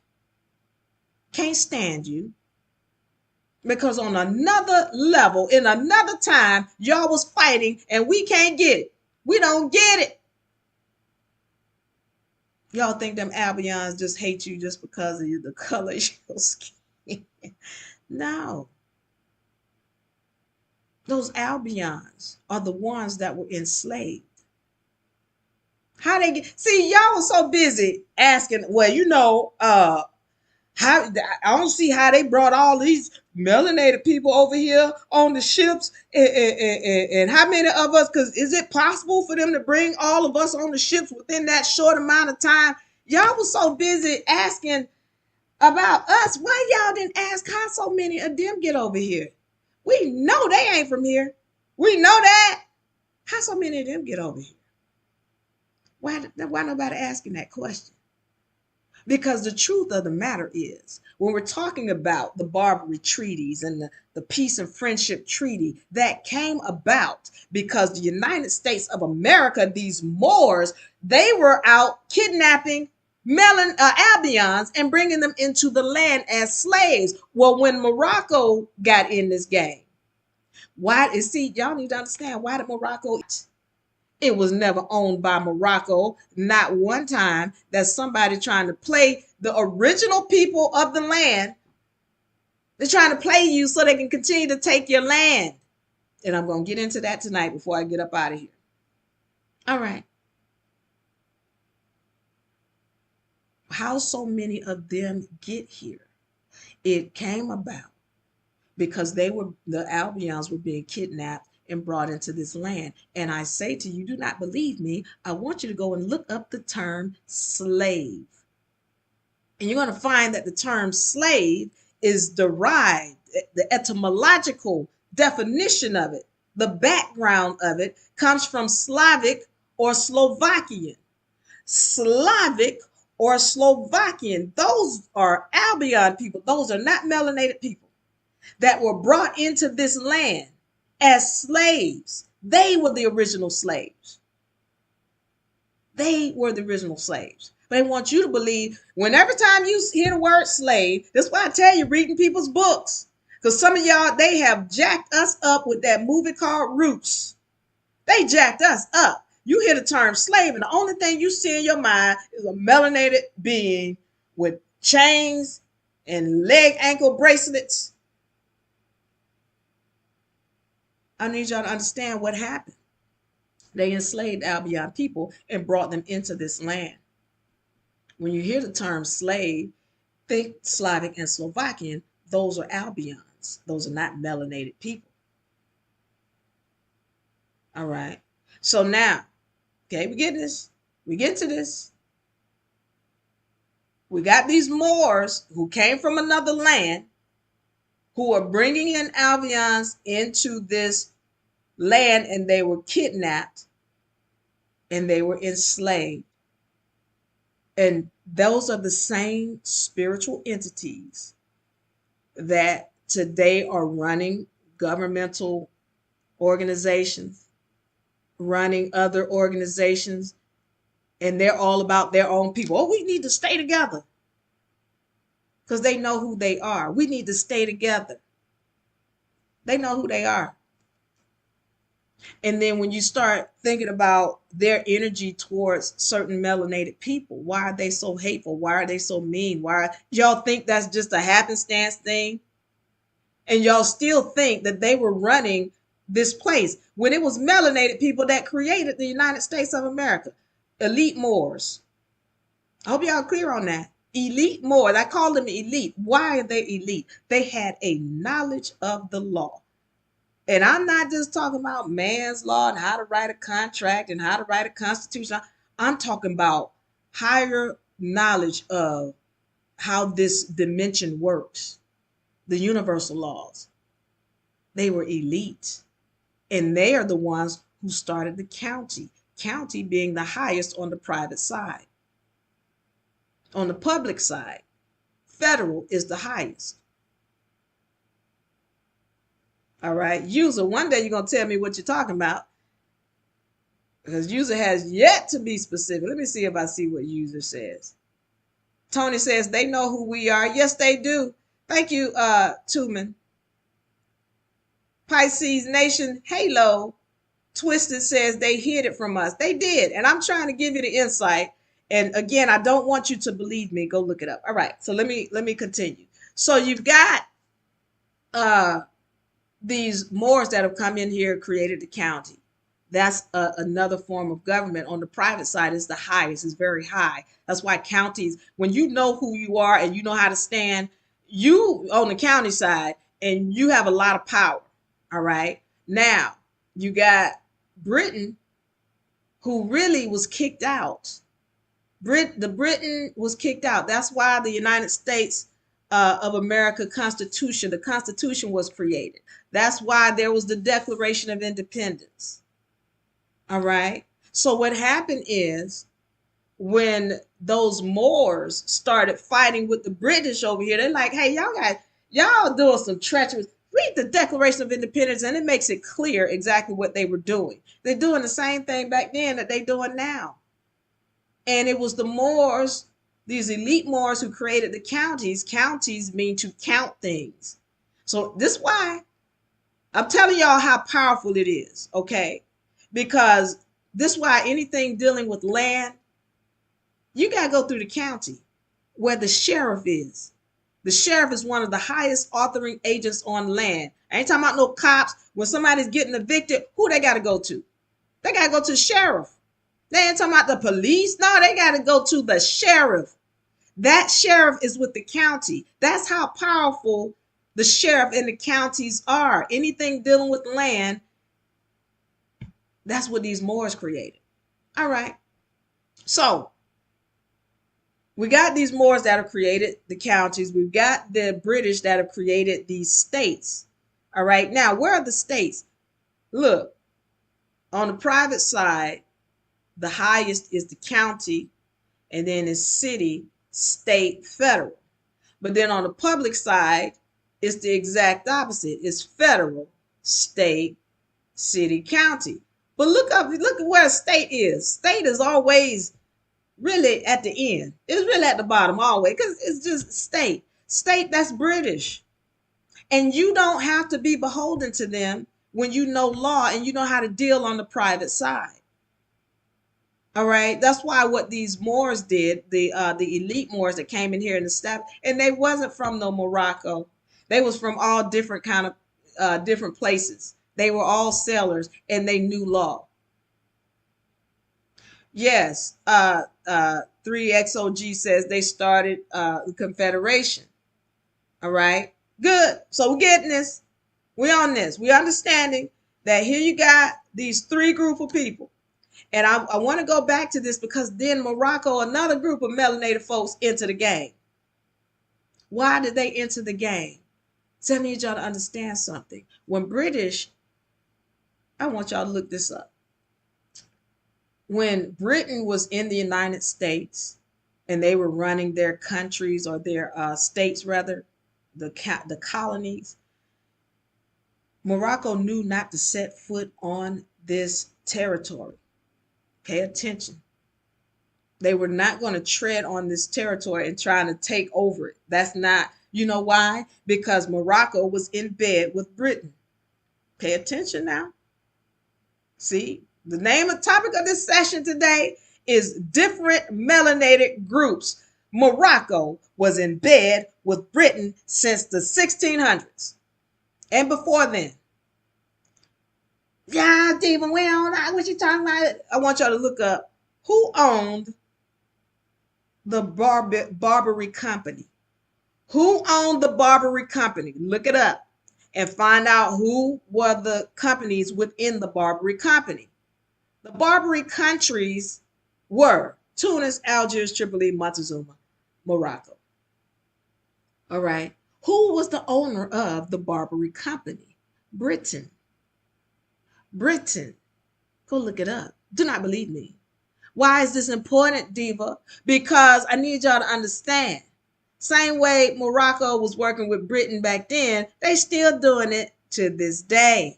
can't stand you. Because on another level, in another time, y'all was fighting and we can't get it. We don't get it. Y'all think them Albions just hate you just because of the color of your skin. No. Those Albions are the ones that were enslaved. How they get, see, y'all were so busy asking, well, how, I don't see how they brought all these melanated people over here on the ships, and how many of us, because is it possible for them to bring all of us on the ships within that short amount of time? Y'all was so busy asking about us. Why y'all didn't ask how so many of them get over here? We know they ain't from here. We know that. How so many of them get over here? Why nobody asking that question? Because the truth of the matter is, when we're talking about the Barbary treaties and the peace and friendship treaty that came about because the United States of America, these Moors, they were out kidnapping Albions and bringing them into the land as slaves. Well, when Morocco got in this game, y'all need to understand, why did Morocco? It was never owned by Morocco. Not one time. That's somebody trying to play the original people of the land. They're trying to play you so they can continue to take your land. And I'm going to get into that tonight before I get up out of here. All right. How so many of them get here? It came about because the Albions were being kidnapped and brought into this land. And I say to you, do not believe me. I want you to go and look up the term slave. And you're going to find that the term slave is derived, the etymological definition of it, the background of it comes from Slavic or Slovakian. Slavic or Slovakian, those are Albion people. Those are not melanated people that were brought into this land as slaves. They were the original slaves. They were the original slaves. But they want you to believe whenever time you hear the word slave, that's why I tell you, reading people's books. Because some of y'all, they have jacked us up with that movie called Roots. They jacked us up. You hear the term slave, and the only thing you see in your mind is a melanated being with chains and leg ankle bracelets. I need y'all to understand what happened. They enslaved Albion people and brought them into this land. When you hear the term slave, think Slavic and Slovakian. Those are Albions. Those are not melanated people. All right. So now, okay, we get this. We get to this. We got these Moors who came from another land who are bringing in Albions into this land, and they were kidnapped and they were enslaved. And those are the same spiritual entities that today are running governmental organizations, running other organizations, and they're all about their own people. Oh, we need to stay together because they know who they are. We need to stay together. They know who they are. And then when you start thinking about their energy towards certain melanated people, why are they so hateful? Why are they so mean? Why y'all think that's just a happenstance thing? And y'all still think that they were running this place when it was melanated people that created the United States of America. Elite Moors. I hope y'all clear on that. Elite Moors. I call them elite. Why are they elite? They had a knowledge of the law. And I'm not just talking about man's law and how to write a contract and how to write a constitution. I'm talking about higher knowledge of how this dimension works, the universal laws. They were elite. And they are the ones who started the county. County being the highest on the private side. On the public side, federal is the highest. All right, user, one day you're going to tell me what you're talking about because user has yet to be specific. Let me see if I see what user says. Tony says they know who we are. Yes, they do. Thank you, Tuman. Pisces Nation, Halo, Twisted says they hid it from us. They did, and I'm trying to give you the insight. And again, I don't want you to believe me. Go look it up. All right, so let me continue. So you've got these Moors that have come in here, created the county. That's another form of government. On the private side is the highest, is very high. That's why counties, when you know who you are and you know how to stand, you on the county side and you have a lot of power. All right. Now you got Britain, who really was kicked out. Britain was kicked out. That's why the United States of America Constitution, the Constitution was created. That's why there was the Declaration of Independence. All right. So what happened is when those Moors started fighting with the British over here, they're like, hey, y'all doing some treacherous. Read the Declaration of Independence and it makes it clear exactly what they were doing. They're doing the same thing back then that they're doing now. And it was the Moors, these elite Moors, who created the counties. Counties mean to count things. So this is why I'm telling y'all how powerful it is, okay? Because this is why anything dealing with land, you got to go through the county where the sheriff is. The sheriff is one of the highest authoring agents on land. I ain't talking about no cops. When somebody's getting evicted, who they got to go to? They got to go to the sheriff. They ain't talking about the police. No, they got to go to the sheriff. That sheriff is with the county. That's how powerful the sheriff and the counties are. Anything dealing with land, that's what these Moors created. All right. So we got these Moors that have created the counties. We've got the British that have created these states. All right. Now, where are the states? Look, on the private side, The highest is the county, and then it's city, state, federal. But then on the public side, it's the exact opposite. It's federal, state, city, county. But look at where state is. State is always really at the end. It's really at the bottom always because it's just state. State, that's British. And you don't have to be beholden to them when you know law and you know how to deal on the private side. All right, that's why what these Moors did, the elite Moors that came in here and established, and they wasn't from no Morocco. They was from all different kind of different places. They were all sailors and they knew law. Yes, 3XOG says they started the Confederation. All right, good. So we're getting this. We on this. We understanding that here you got these three group of people. And I want to go back to this because then Morocco, another group of melanated folks, enter the game. Why did they enter the game? So I need y'all to understand something. When British, I want y'all to look this up. When Britain was in the United States and they were running their countries or their states, rather, the colonies, Morocco knew not to set foot on this territory. Pay attention. They were not going to tread on this territory and trying to take over it. That's not, you know why? Because Morocco was in bed with Britain. Pay attention now. See, the name of topic of this session today is different melanated groups. Morocco was in bed with Britain since the 1600s and before then. Yeah, Diva, we don't know what you talking about. I want y'all to look up who owned the Barbary Company. Who owned the Barbary Company? Look it up and find out who were the companies within the Barbary Company. The Barbary countries were Tunis, Algiers, Tripoli, Montezuma, Morocco. All right. Who was the owner of the Barbary Company? Britain. Britain. Go look it up. Do not believe me. Why is this important, Diva? Because I need y'all to understand. Same way Morocco was working with Britain back then, they still doing it to this day.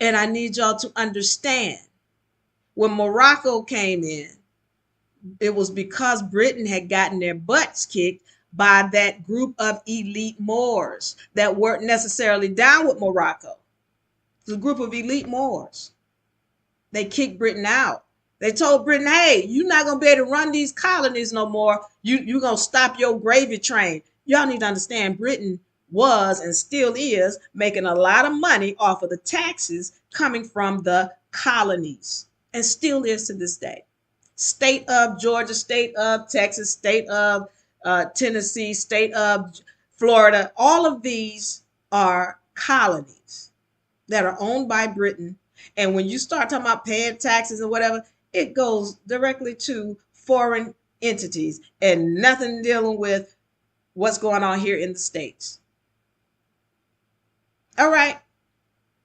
And I need y'all to understand. When Morocco came in, it was because Britain had gotten their butts kicked by that group of elite Moors that weren't necessarily down with Morocco. It's a group of elite Moors. They kicked Britain out. They told Britain, hey, you're not going to be able to run these colonies no more. You're going to stop your gravy train. Y'all need to understand Britain was and still is making a lot of money off of the taxes coming from the colonies and still is to this day. State of Georgia, state of Texas, state of Tennessee, state of Florida, all of these are colonies that are owned by Britain. And when you start talking about paying taxes and whatever, it goes directly to foreign entities and nothing dealing with what's going on here in the States. All right.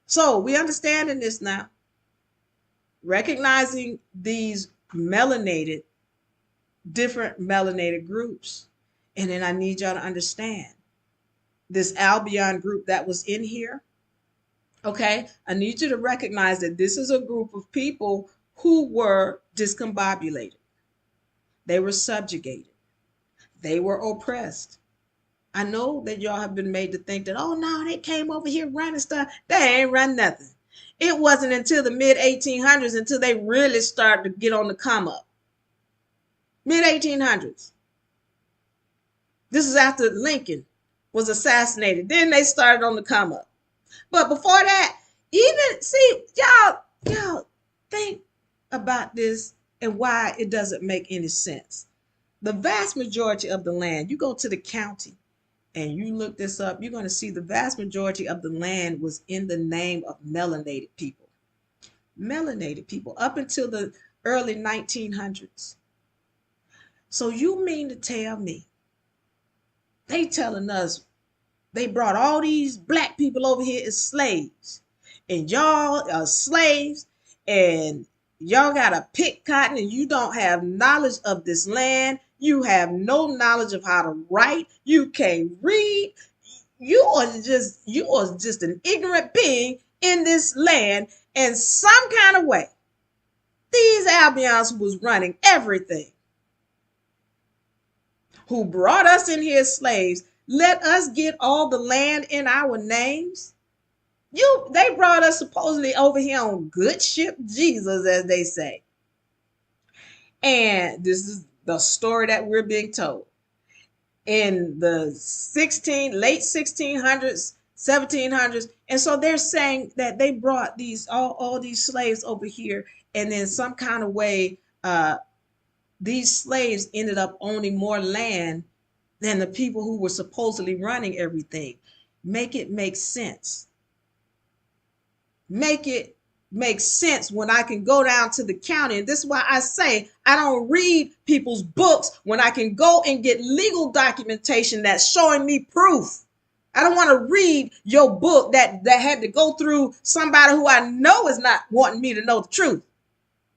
So we understanding this now. Recognizing these different melanated groups. And then I need y'all to understand this Albion group that was in here. Okay, I need you to recognize that this is a group of people who were discombobulated. They were subjugated. They were oppressed. I know that y'all have been made to think that, oh no, they came over here running stuff. They ain't run nothing. It wasn't until the mid-1800s until they really started to get on the come up. Mid-1800s. This is after Lincoln was assassinated. Then they started on the come up. But before that, y'all think about this and why it doesn't make any sense. The vast majority of the land, you go to the county and you look this up, you're going to see the vast majority of the land was in the name of melanated people. Melanated people up until the early 1900s. So you mean to tell me they telling us they brought all these black people over here as slaves, and y'all are slaves, and Y'all gotta pick cotton and you don't have knowledge of this land. You have no knowledge of how to write. You can't read. You are just an ignorant being in this land. And some kind of way, these Albions who was running everything, who brought us in here as slaves, let us get all the land in our names. They brought us supposedly over here on good ship Jesus, as they say. And this is the story that we're being told. In the late 1600s, 1700s. And so they're saying that they brought all these slaves over here, and then some kind of way these slaves ended up owning more land than the people who were supposedly running everything. Make it make sense. Make it make sense when I can go down to the county. And this is why I say I don't read people's books when I can go and get legal documentation that's showing me proof. I don't want to read your book that had to go through somebody who I know is not wanting me to know the truth.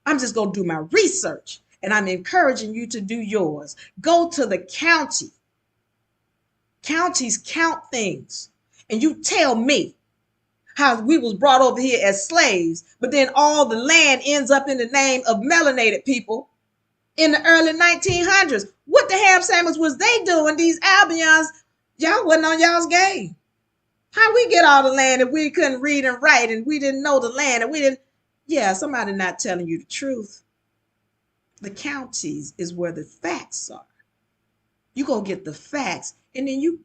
I'm just going to do my research, and I'm encouraging you to do yours. Go to the county. Counties count things, and you tell me how we was brought over here as slaves, but then all the land ends up in the name of melanated people in the early 1900s. What the ham sandwich was they doing? These Albions, y'all wasn't on y'all's game. How we get all the land if we couldn't read and write and we didn't know the land and we didn't? Yeah, somebody not telling you the truth. The counties is where the facts are. You go get the facts, and then you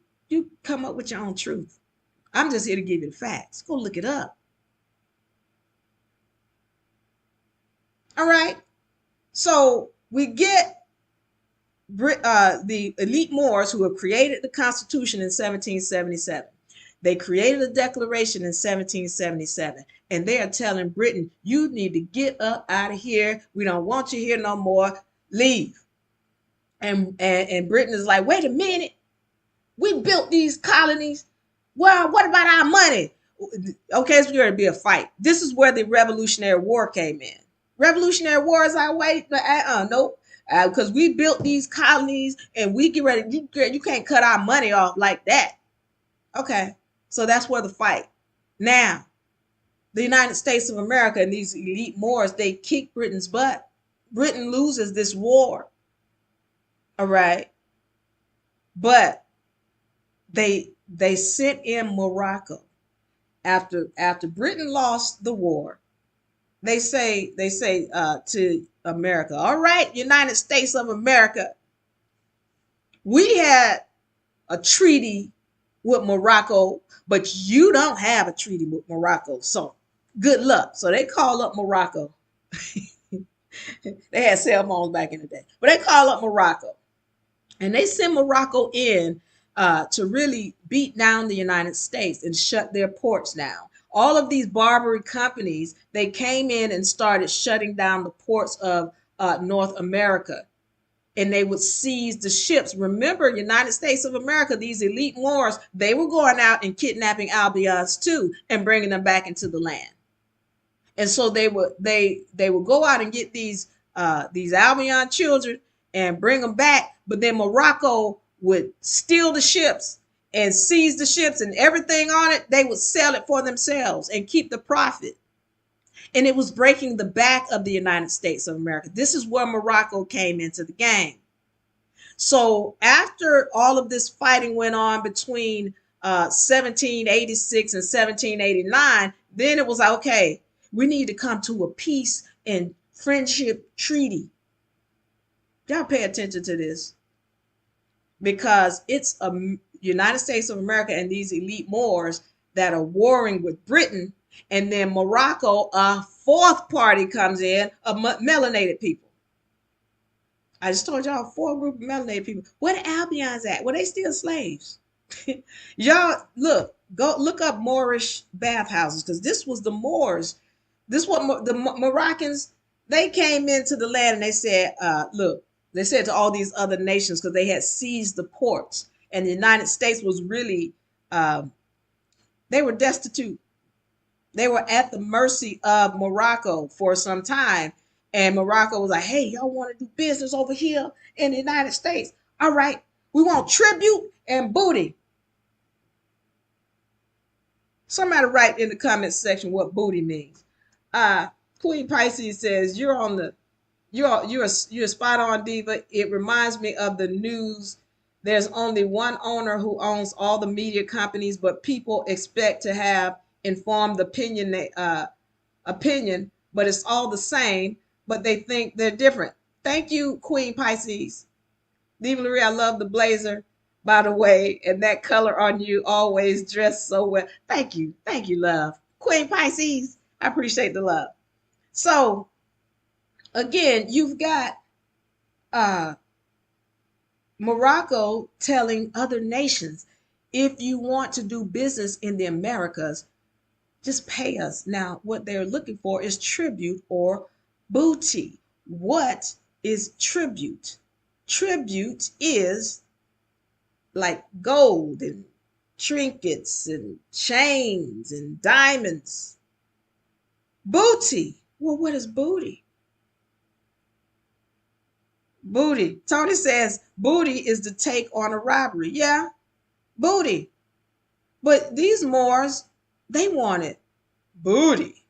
come up with your own truth. I'm just here to give you the facts. Go look it up. All right. So we get the elite Moors who have created the Constitution in 1777. They created a declaration in 1777, and they are telling Britain, you need to get up out of here. We don't want you here no more. Leave. And Britain is like, wait a minute. We built these colonies. Well, what about our money? Okay, it's going to be a fight. This is where the Revolutionary War came in. Revolutionary War is our way. Nope. Because we built these colonies and we get ready. You can't cut our money off like that. Okay, so that's where the fight. Now, the United States of America and these elite Moors, they kick Britain's butt. Britain loses this war. All right. But they sent in Morocco after Britain lost the war. They say to America, all right, United States of America, we had a treaty with Morocco, but you don't have a treaty with Morocco. So good luck. So they call up Morocco. They had cell phones back in the day, but they call up Morocco. And they send Morocco in to really beat down the United States and shut their ports down. All of these Barbary companies, they came in and started shutting down the ports of North America. And they would seize the ships. Remember, United States of America, these elite Moors, they were going out and kidnapping Albions too and bringing them back into the land. And so they would go out and get these Albion children and bring them back, but then Morocco would steal the ships and seize the ships and everything on it. They would sell it for themselves and keep the profit. And it was breaking the back of the United States of America. This is where Morocco came into the game. So after all of this fighting went on between 1786 and 1789, then it was like, okay, we need to come to a peace and friendship treaty. Y'all pay attention to this, because it's a United States of America and these elite Moors that are warring with Britain, and then Morocco, a fourth party comes in of melanated people. I just told y'all 4 group of melanated people. Where the Albions at? Well, they still slaves. Y'all go look up Moorish bathhouses, because this was the Moors. This what the Moroccans, they came into the land and they said, look, they said to all these other nations, because they had seized the ports, and the United States was really, they were destitute. They were at the mercy of Morocco for some time. And Morocco was like, hey, y'all want to do business over here in the United States? All right, we want tribute and booty. Somebody write in the comments section what booty means. Uh, Queen Pisces says you're on the you're a spot on, diva. It reminds me of the news. There's only one owner who owns all the media companies, but people expect to have informed opinion, but it's all the same. But they think they're different. Thank you, Queen Pisces. Diva Marie, I love the blazer, by the way, and that color on you always dressed so well. Thank you, love. Queen Pisces, I appreciate the love. So again, you've got uh, Morocco telling other nations, if you want to do business in the Americas, just pay us. Now, what they're looking for is tribute or booty. What is tribute? Tribute is like gold and trinkets and chains and diamonds. Booty. Well, what is booty? Booty. Tony says booty is to take on a robbery. Yeah, booty. But these Moors, they wanted booty.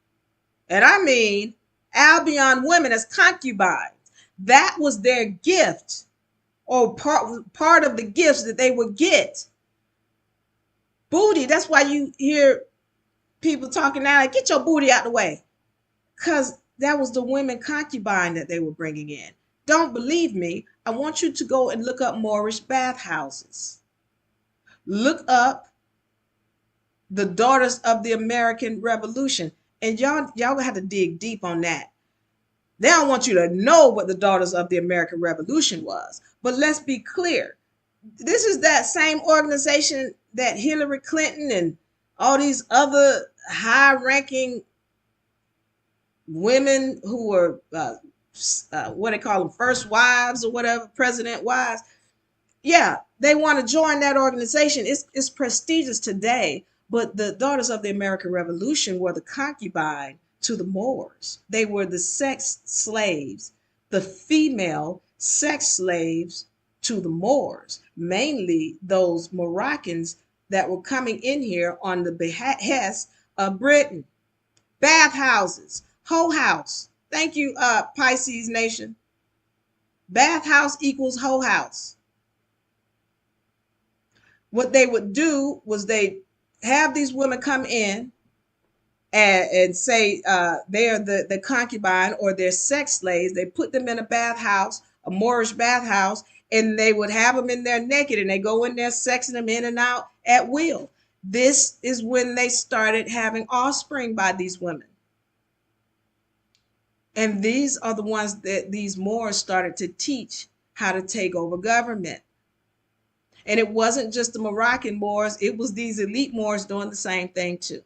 And I mean Albion women as concubines. That was their gift, or part of the gifts that they would get. Booty. That's why you hear people talking now, like, get your booty out the way. Because that was the women concubine that they were bringing in. Don't believe me? I want you to go and look up Moorish bathhouses. Look up the Daughters of the American Revolution. And y'all have to dig deep on that. They don't want you to know what the Daughters of the American Revolution was. But let's be clear. This is that same organization that Hillary Clinton and all these other high-ranking women who were, what they call them, first wives or whatever, president wives. Yeah, they want to join that organization. It's prestigious today. But the Daughters of the American Revolution were the concubine to the Moors. They were the sex slaves, the female sex slaves to the Moors, mainly those Moroccans that were coming in here on the behest of Britain. Bathhouses, hoe house. Thank you, Pisces Nation. Bathhouse equals hoe house. What they would do was they have these women come in and say they are the concubine or they're sex slaves. They put them in a bathhouse, a Moorish bathhouse, and they would have them in there naked, and they go in there sexing them in and out at will. This is when they started having offspring by these women. And these are the ones that these Moors started to teach how to take over government. And it wasn't just the Moroccan Moors, it was these elite Moors doing the same thing too.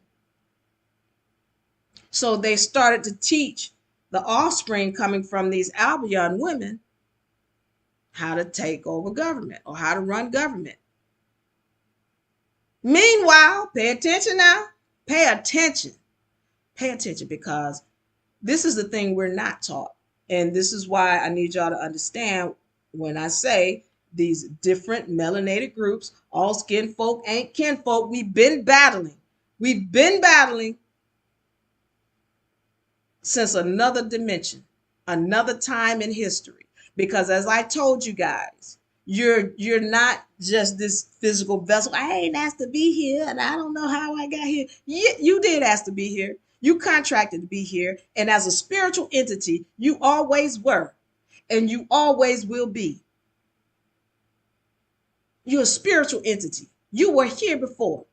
So they started to teach the offspring coming from these Albion women how to take over government or how to run government. Meanwhile, pay attention now. Pay attention. Pay attention, because this is the thing we're not taught. And this is why I need y'all to understand when I say these different melanated groups, all skin folk ain't kinfolk. We've been battling. We've been battling since another dimension, another time in history. Because as I told you guys, you're not just this physical vessel. I ain't asked to be here, and I don't know how I got here. You did ask to be here. You contracted to be here. And as a spiritual entity, you always were, and you always will be. You're a spiritual entity. You were here before.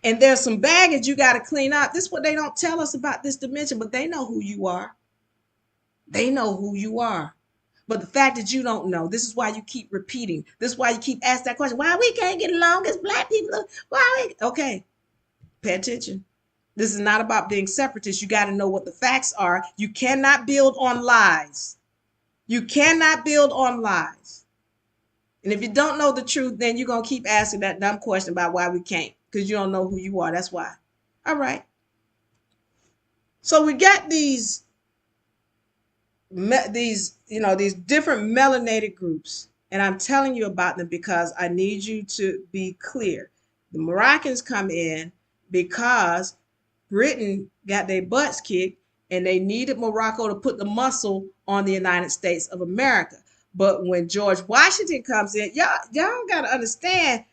And there's some baggage you got to clean up. This is what they don't tell us about this dimension, but they know who you are. They know who you are. But the fact that you don't know, this is why you keep repeating. This is why you keep asking that question. Why we can't get along as Black people? Okay, pay attention. This is not about being separatist. You got to know what the facts are. You cannot build on lies. You cannot build on lies. And if you don't know the truth, then you're going to keep asking that dumb question about why we can't, because you don't know who you are. That's why. All right. So we got these these different melanated groups, and I'm telling you about them because I need you to be clear. The Moroccans come in because Britain got their butts kicked and they needed Morocco to put the muscle on the United States of America. But when George Washington comes in, y'all got to understand,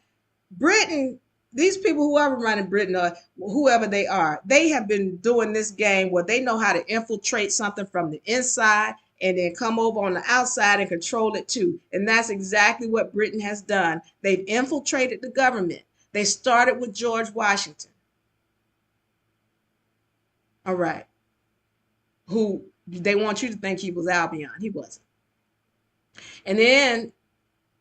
Britain, these people, whoever running Britain or whoever they are, they have been doing this game where they know how to infiltrate something from the inside and then come over on the outside and control it too. And that's exactly what Britain has done. They've infiltrated the government. They started with George Washington. All right. Who they want you to think he was Albion. He wasn't. And then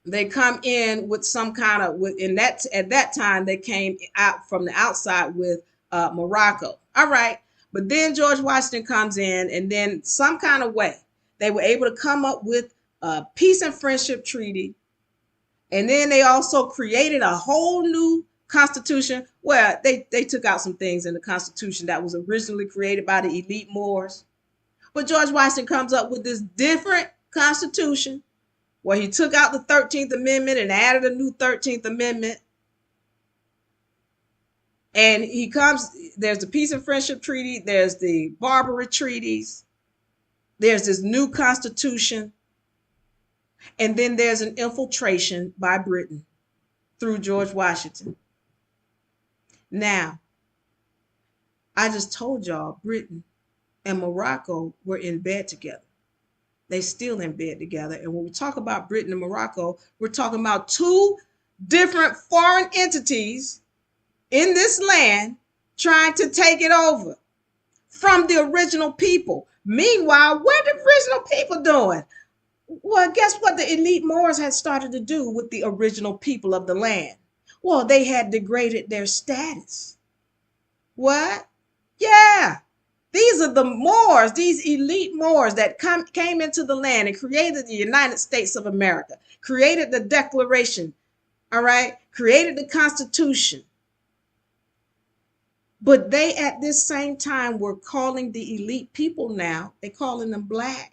they come in with some kind of in that at that time they came out from the outside with Morocco. All right. But then George Washington comes in, and then some kind of way they were able to come up with a peace and friendship treaty. And then they also created a whole new constitution where they took out some things in the constitution that was originally created by the elite Moors. But George Washington comes up with this different constitution where he took out the 13th Amendment and added a new 13th Amendment. And there's the Peace and Friendship Treaty, there's the Barbary Treaties, there's this new constitution, and then there's an infiltration by Britain through George Washington. Now, I just told y'all Britain and Morocco were in bed together. They still in bed together. And when we talk about Britain and Morocco, we're talking about two different foreign entities in this land trying to take it over from the original people. Meanwhile, what are the original people doing? Well, guess what the elite Moors had started to do with the original people of the land? Well, they had degraded their status. What? Yeah. These are the Moors, these elite Moors that came into the land and created the United States of America, created the Declaration, all right, created the Constitution. But they, at this same time, were calling the elite people now, they're calling them black.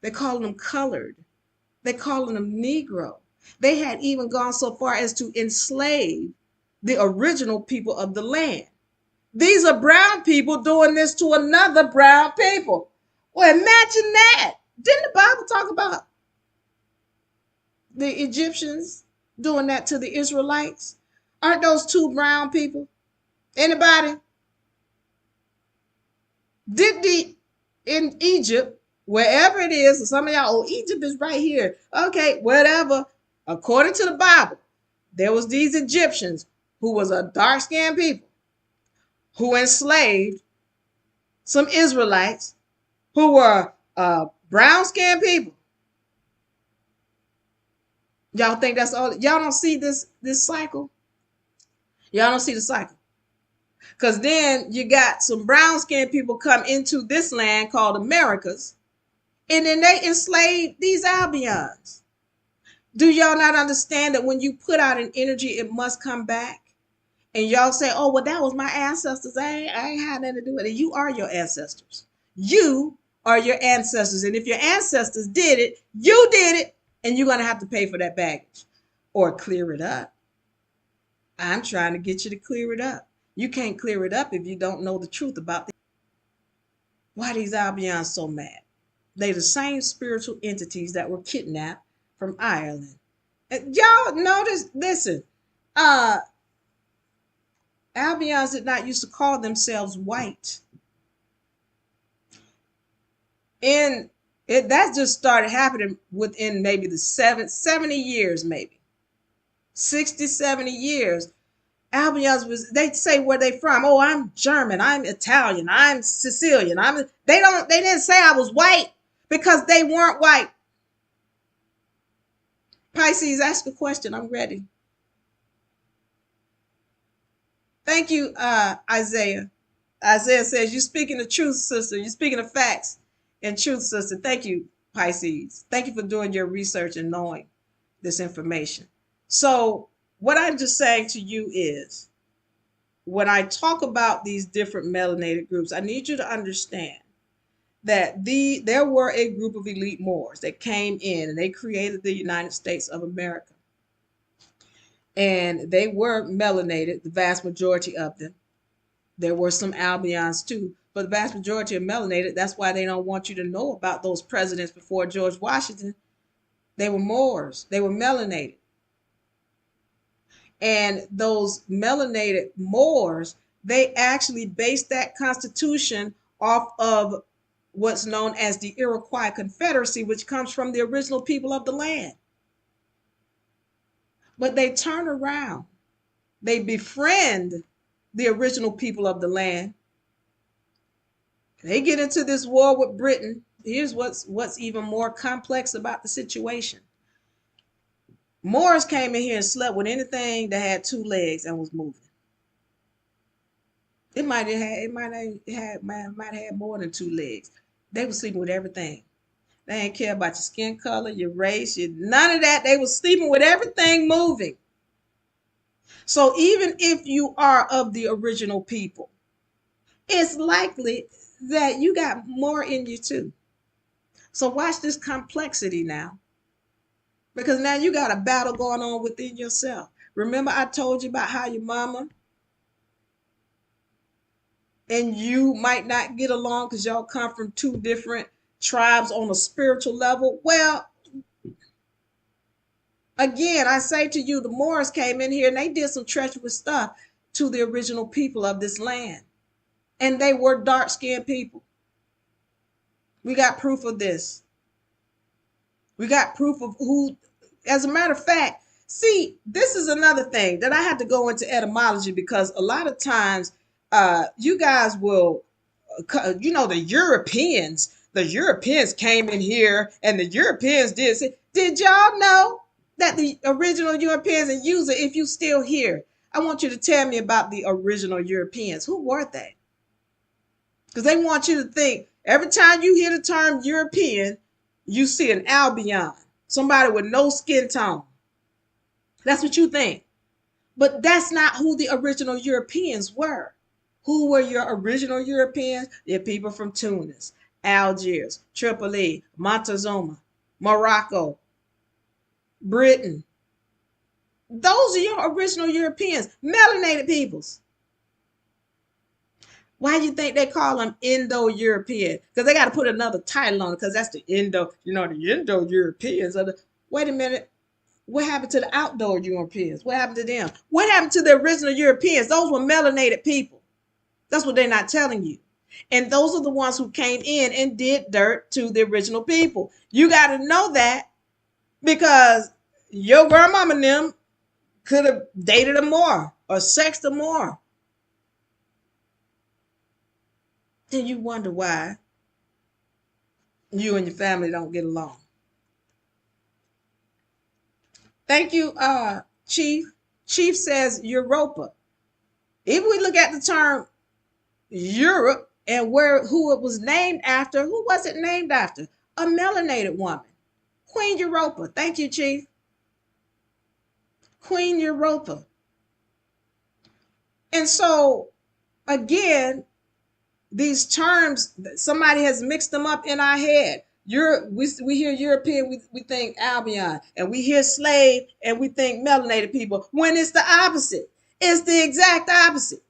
They're calling them colored. They're calling them Negro. They had even gone so far as to enslave the original people of the land. These are brown people doing this to another brown people. Well, imagine that. Didn't the Bible talk about the Egyptians doing that to the Israelites? Aren't those two brown people? Anybody? In Egypt, wherever it is, some of y'all, oh, Egypt is right here. Okay, whatever. According to the Bible, there was these Egyptians who was a dark-skinned people who enslaved some Israelites who were brown-skinned people. Y'all think that's all? Y'all don't see this cycle? Y'all don't see the cycle. Because then you got some brown-skinned people come into this land called Americas, and then they enslave these Albions. Do y'all not understand that when you put out an energy, it must come back? And y'all say, oh, well, that was my ancestors. I ain't had nothing to do with it. You are your ancestors. You are your ancestors. And if your ancestors did it, you did it. And you're going to have to pay for that baggage or clear it up. I'm trying to get you to clear it up. You can't clear it up if you don't know the truth about it. Why are these Albions so mad? They're the same spiritual entities that were kidnapped from Ireland. And y'all notice, listen, Albions did not used to call themselves white. And that just started happening within maybe the 70 years, maybe 60, 70 years. Albions they say where they from. Oh, I'm German, I'm Italian, I'm Sicilian. They didn't say I was white because they weren't white. Pisces, ask a question. I'm ready. Thank you, Isaiah. Isaiah says, you're speaking the truth, sister. You're speaking the facts and truth, sister. Thank you, Pisces. Thank you for doing your research and knowing this information. So what I'm just saying to you is, when I talk about these different melanated groups, I need you to understand that there were a group of elite Moors that came in and they created the United States of America. And they were melanated, the vast majority of them. There were some Albions too, but the vast majority are melanated. That's why they don't want you to know about those presidents before George Washington. They were Moors, they were melanated. And those melanated Moors, they actually based that constitution off of what's known as the Iroquois Confederacy, which comes from the original people of the land. But they turn around, they befriend the original people of the land. They get into this war with Britain. Here's what's even more complex about the situation. Moors came in here and slept with anything that had two legs and was moving. It might have had more than two legs. They were sleeping with everything. They didn't care about your skin color, your race, none of that. They were sleeping with everything moving. So even if you are of the original people, it's likely that you got more in you too. So watch this complexity now. Because now you got a battle going on within yourself. Remember I told you about how your mama and you might not get along because y'all come from two different tribes on a spiritual level? Well, again, I say to you, the Moors came in here and they did some treacherous stuff to the original people of this land. And they were dark-skinned people. We got proof of this. We got proof of who, as a matter of fact, see, this is another thing that I had to go into etymology because a lot of times you guys will, the Europeans came in here and the Europeans did y'all know that the original Europeans, and user, if you still here, I want you to tell me about the original Europeans. Who were they? Because they want you to think every time you hear the term European, you see an Albion, somebody with no skin tone. That's what you think. But that's not who the original Europeans were. Who were your original Europeans? They're people from Tunis, Algiers, Tripoli, Montezuma, Morocco, Britain. Those are your original Europeans, melanated peoples. Why do you think they call them Indo-European? Because they got to put another title on it because that's the the Indo-Europeans. Wait a minute. What happened to the outdoor Europeans? What happened to them? What happened to the original Europeans? Those were melanated people. That's what they're not telling you. And those are the ones who came in and did dirt to the original people. You got to know that because your grandmama and them could have dated them more or sexed them more. Then you wonder why you and your family don't get along. Thank you, Chief. Chief says Europa. If we look at the term Europe and who it was named after, who was it named after? A melanated woman. Queen Europa. Thank you, Chief. Queen Europa. And so, again, these terms, somebody has mixed them up in our head. We hear European, we think Albion, and we hear slave, and we think melanated people, when it's the opposite. It's the exact opposite.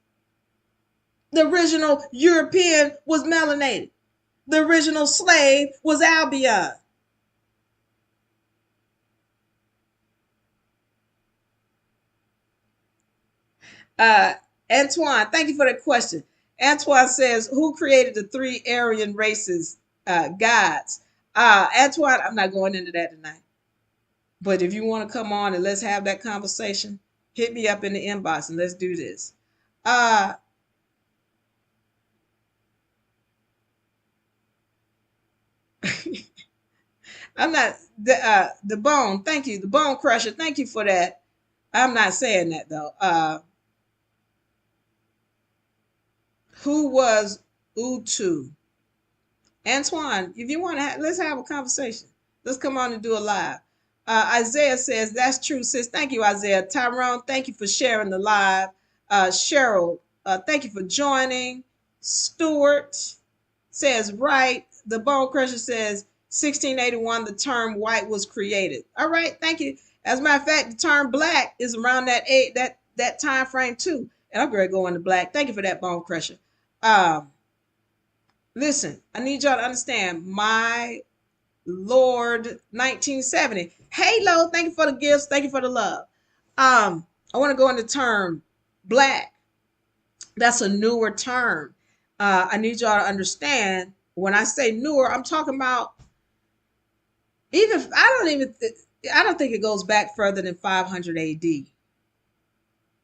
The original European was melanated. The original slave was Albion. Antoine, thank you for that question. Antoine says, who created the three Aryan races, gods? Antoine, I'm not going into that tonight. But if you want to come on and let's have that conversation, hit me up in the inbox and let's do this. I'm not the bone. Thank you, the bone crusher. Thank you for that. I'm not saying that though. Who was Utu? Antoine, if you want to, let's have a conversation. Let's come on and do a live. Isaiah says, that's true, sis. Thank you, Isaiah. Tyrone, thank you for sharing the live. Cheryl, thank you for joining. Stuart says, right. the Bone Crusher says 1681, the term white was created. All right, thank you. As a matter of fact, the term black is around that time frame too. And I'm going to go into black. Thank you for that, Bone Crusher. Um, Listen, I need y'all to understand. My Lord, 1970. Hey, Lo, thank you for the gifts. Thank you for the love. I want to go into term black. That's a newer term. I need y'all to understand when I say newer, I'm talking about even I don't think it goes back further than 500 AD.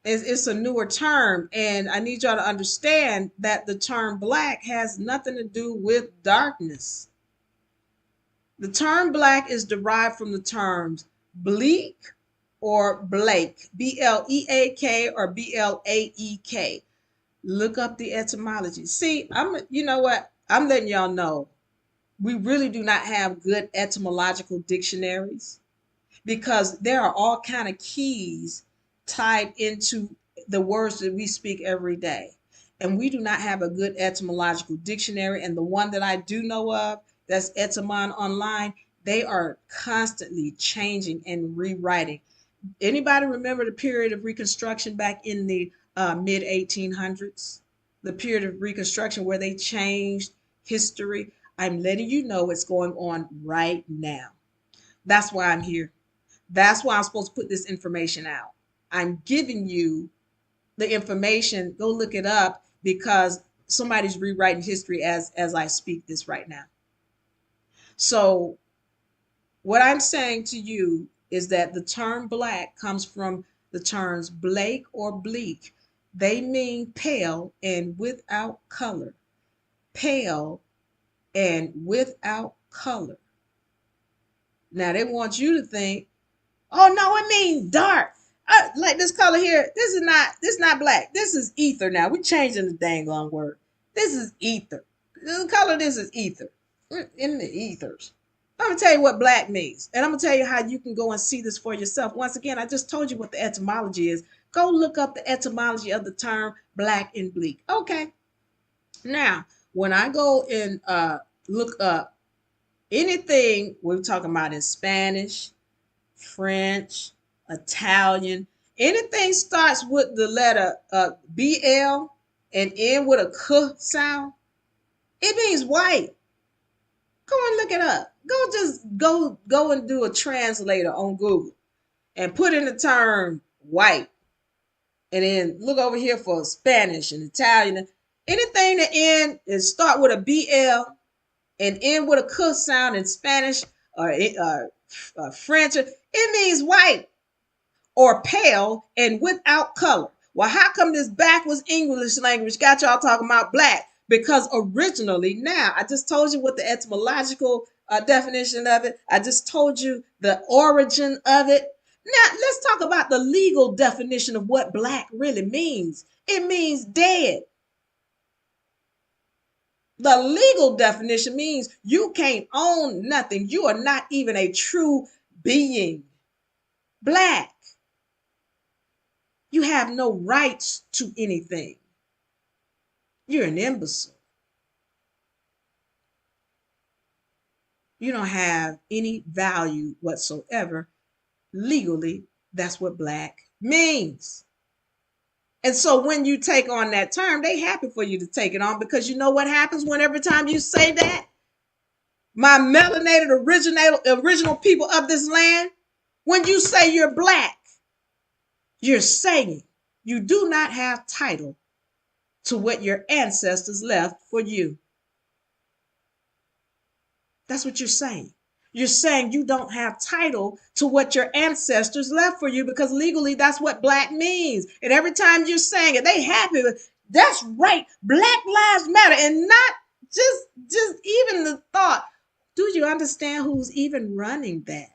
It's a newer term, and I need y'all to understand that the term black has nothing to do with darkness. The term black is derived from the terms bleak or Blake, Bleak or Blaek. Look up the etymology. See, you know what? I'm letting y'all know we really do not have good etymological dictionaries because there are all kind of keys tied into the words that we speak every day. And we do not have a good etymological dictionary. And the one that I do know of, that's Etymon Online, they are constantly changing and rewriting. Anybody remember the period of Reconstruction back in the mid 1800s? The period of Reconstruction where they changed history. I'm letting you know what's going on right now. That's why I'm here. That's why I'm supposed to put this information out. I'm giving you the information. Go look it up because somebody's rewriting history as I speak this right now. So what I'm saying to you is that the term black comes from the terms Blake or bleak. They mean pale and without color. Pale and without color. Now they want you to think, oh no, it means dark. Like this color here, this is not black. This is ether now. We changing the dang on word. This is ether. The color of this is ether. In the ethers. I'm gonna tell you what black means, and I'm gonna tell you how you can go and see this for yourself. Once again, I just told you what the etymology is. Go look up the etymology of the term black and bleak. Okay. Now, when I go and look up anything we're talking about in Spanish, French, Italian, anything starts with the letter BL and end with a K sound, it means white. Go and look it up. Go and do a translator on Google and put in the term white. And then look over here for Spanish and Italian. Anything that end is start with a BL and end with a K sound in Spanish or French, it means white or pale and without color. Well, how come this backwards English language got y'all talking about black? Because originally, now, I just told you what the etymological definition of it. I just told you the origin of it. Now, let's talk about the legal definition of what black really means. It means dead. The legal definition means you can't own nothing. You are not even a true being. Black. You have no rights to anything. You're an imbecile. You don't have any value whatsoever. Legally, that's what black means. And so when you take on that term, they happy for you to take it on because you know what happens when every time you say that? My melanated original people of this land, when you say you're black, you're saying you do not have title to what your ancestors left for you. That's what you're saying. You're saying you don't have title to what your ancestors left for you because legally that's what black means. And every time you're saying it, they happy with that's right. Black lives matter. And not just even the thought. Do you understand who's even running that?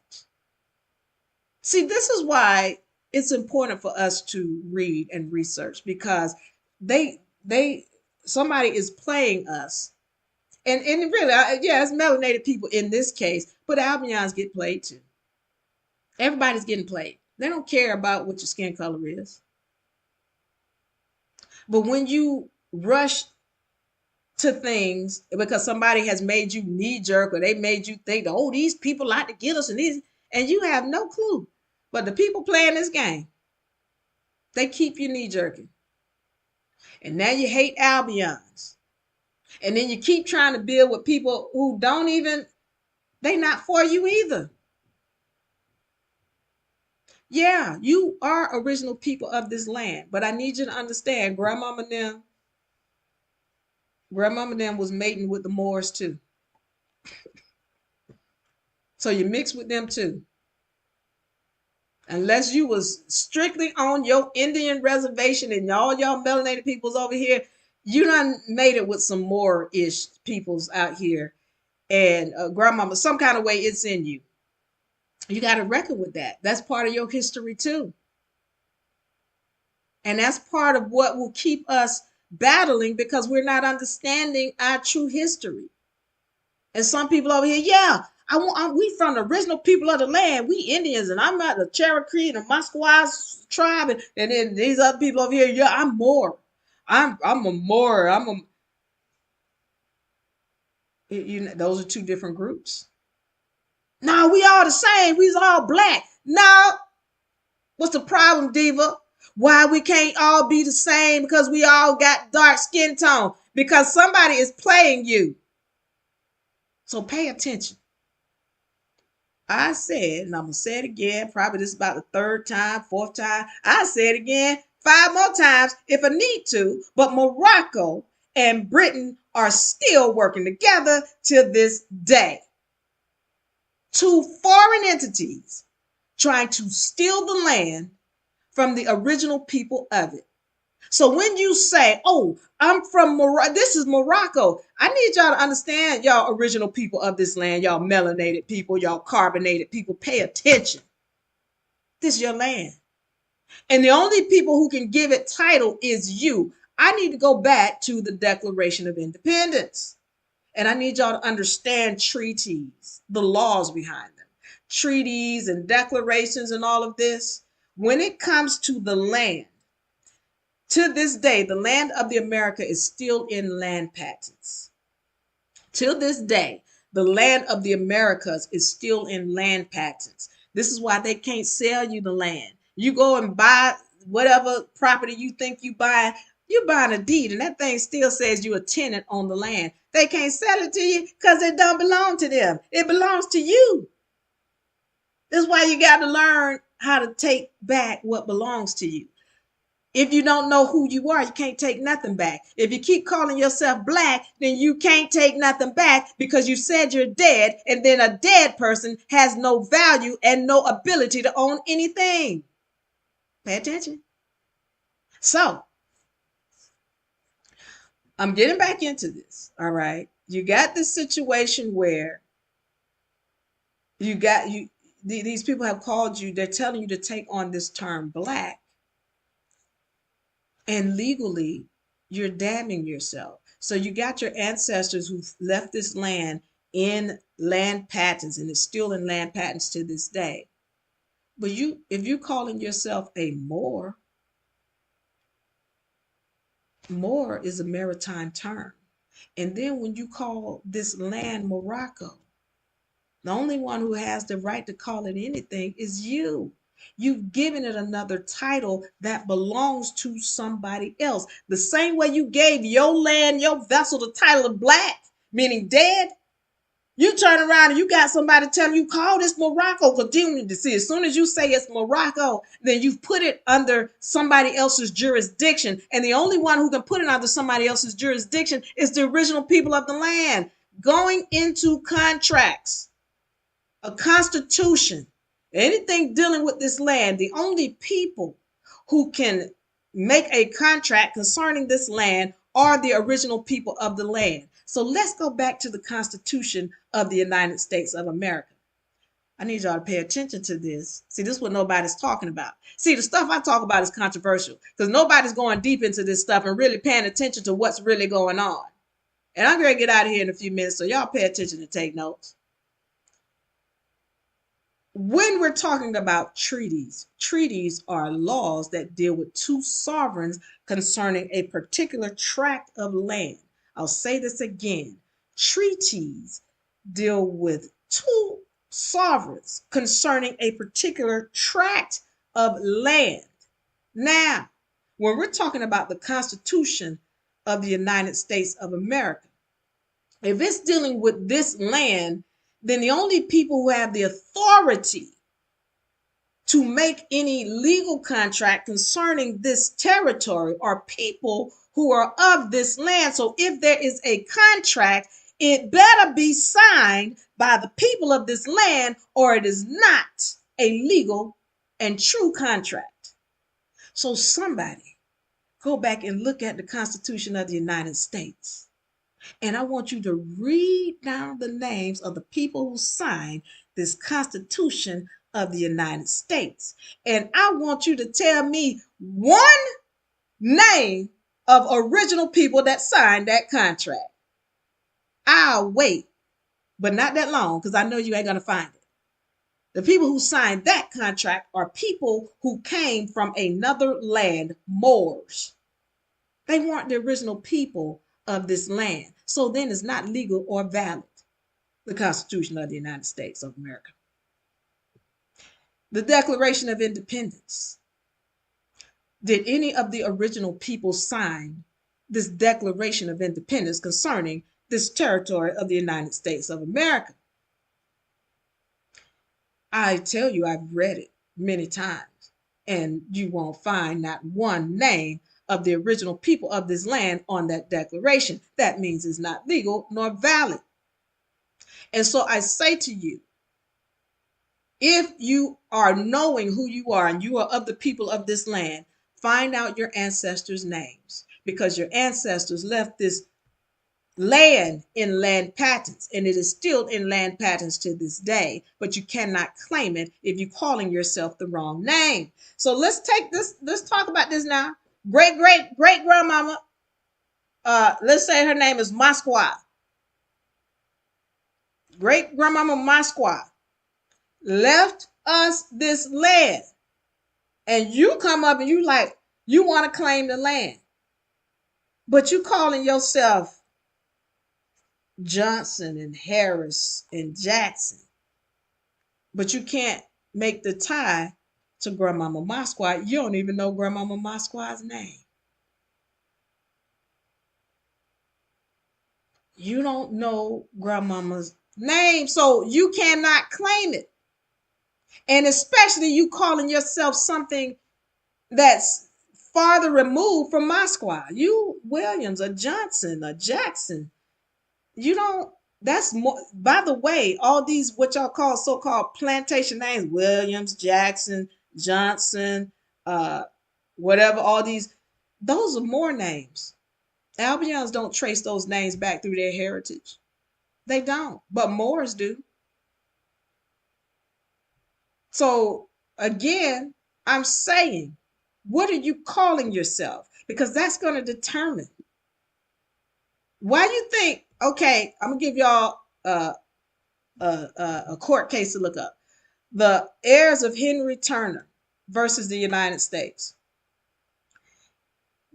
See, this is why it's important for us to read and research because somebody is playing us. And really, yeah, it's melanated people in this case, but Albions get played too. Everybody's getting played. They don't care about what your skin color is. But when you rush to things because somebody has made you knee jerk or they made you think, oh, these people like to get us and these, and you have no clue. But the people playing this game, they keep you knee jerking. And now you hate Albions. And then you keep trying to build with people who don't even, they not for you either. Yeah, you are original people of this land, but I need you to understand, grandmama them was mating with the Moors too. So you mix with them too. Unless you was strictly on your Indian reservation and all y'all melanated peoples over here, you done made it with some Moor-ish peoples out here. And grandmama, some kind of way it's in you. You got to reckon with that. That's part of your history too. And that's part of what will keep us battling because we're not understanding our true history. And some people over here, yeah, we from the original people of the land. We Indians, and I'm not the Cherokee and the Musqueam tribe, and then these other people over here, yeah, I'm Moor. I'm a Moor. Those are two different groups. No, we all the same. We's all black. No, what's the problem, Diva? Why we can't all be the same? Because we all got dark skin tone. Because somebody is playing you. So pay attention. I said, and I'm going to say it again, probably this is about the third time, fourth time. I say it again 5 more times if I need to. But Morocco and Britain are still working together to this day. Two foreign entities trying to steal the land from the original people of it. So when you say, oh, I'm from Morocco, this is Morocco, I need y'all to understand, y'all original people of this land, y'all melanated people, y'all carbonated people, pay attention. This is your land. And the only people who can give it title is you. I need to go back to the Declaration of Independence. And I need y'all to understand treaties, the laws behind them. Treaties and declarations and all of this. When it comes to the land, to this day, the land of the America is still in land patents. Till this day, the land of the Americas is still in land patents. This is why they can't sell you the land. You go and buy whatever property you think you're buying a deed, and that thing still says you're a tenant on the land. They can't sell it to you because it don't belong to them. It belongs to you. That's why you got to learn how to take back what belongs to you. If you don't know who you are, you can't take nothing back. If you keep calling yourself black, then you can't take nothing back because you said you're dead, and then a dead person has no value and no ability to own anything. Pay attention. So, I'm getting back into this, all right? You got this situation where these people have called you, they're telling you to take on this term black. And legally, you're damning yourself. So you got your ancestors who left this land in land patents, and it's still in land patents to this day. But if you're calling yourself a Moor, Moor is a maritime term. And then when you call this land Morocco, the only one who has the right to call it anything is you. You've given it another title that belongs to somebody else. The same way you gave your land, your vessel, the title of black, meaning dead. You turn around and you got somebody telling you, call this Morocco. Continue to see, as soon as you say it's Morocco, then you've put it under somebody else's jurisdiction. And the only one who can put it under somebody else's jurisdiction is the original people of the land. Going into contracts, a constitution, anything dealing with this land, the only people who can make a contract concerning this land are the original people of the land. So let's go back to the Constitution of the United States of America. I need y'all to pay attention to this. See, this is what nobody's talking about. See, the stuff I talk about is controversial because nobody's going deep into this stuff and really paying attention to what's really going on. And I'm going to get out of here in a few minutes, so y'all pay attention and take notes. When we're talking about treaties, treaties are laws that deal with two sovereigns concerning a particular tract of land. I'll say this again. Treaties deal with two sovereigns concerning a particular tract of land. Now, when we're talking about the Constitution of the United States of America, if it's dealing with this land, then the only people who have the authority to make any legal contract concerning this territory are people who are of this land. So if there is a contract, it better be signed by the people of this land, or it is not a legal and true contract. So somebody go back and look at the Constitution of the United States. And I want you to read down the names of the people who signed this Constitution of the United States. And I want you to tell me one name of original people that signed that contract. I'll wait, but not that long, because I know you ain't going to find it. The people who signed that contract are people who came from another land, Moors. They weren't the original people of this land. So then it's not legal or valid, the Constitution of the United States of America. The Declaration of Independence. Did any of the original people sign this Declaration of Independence concerning this territory of the United States of America? I tell you, I've read it many times, and you won't find not one name of the original people of this land on that declaration. That means it's not legal nor valid. And so I say to you, if you are knowing who you are and you are of the people of this land, find out your ancestors' names, because your ancestors left this land in land patents, and it is still in land patents to this day, but you cannot claim it if you're calling yourself the wrong name. So let's talk about this now. Great grandmama, let's say her name is Masqua. Great grandmama Masqua left us this land, and you come up and you like, you want to claim the land, but you calling yourself Johnson and Harris and Jackson, but you can't make the tie to grandmama Masqua. You don't even know grandmama Masqua's name. You don't know grandmama's name, so you cannot claim it. And especially you calling yourself something that's farther removed from Masqua. You Williams, a Johnson, a Jackson. You don't, that's more, by the way, all these what y'all call so-called plantation names, Williams, Jackson, Johnson, whatever, all these, those are more names. Albanians don't trace those names back through their heritage. They don't, but Moors do. So again, I'm saying, what are you calling yourself? Because that's going to determine. Why you think, okay, I'm going to give y'all a court case to look up. The heirs of Henry Turner versus the United States.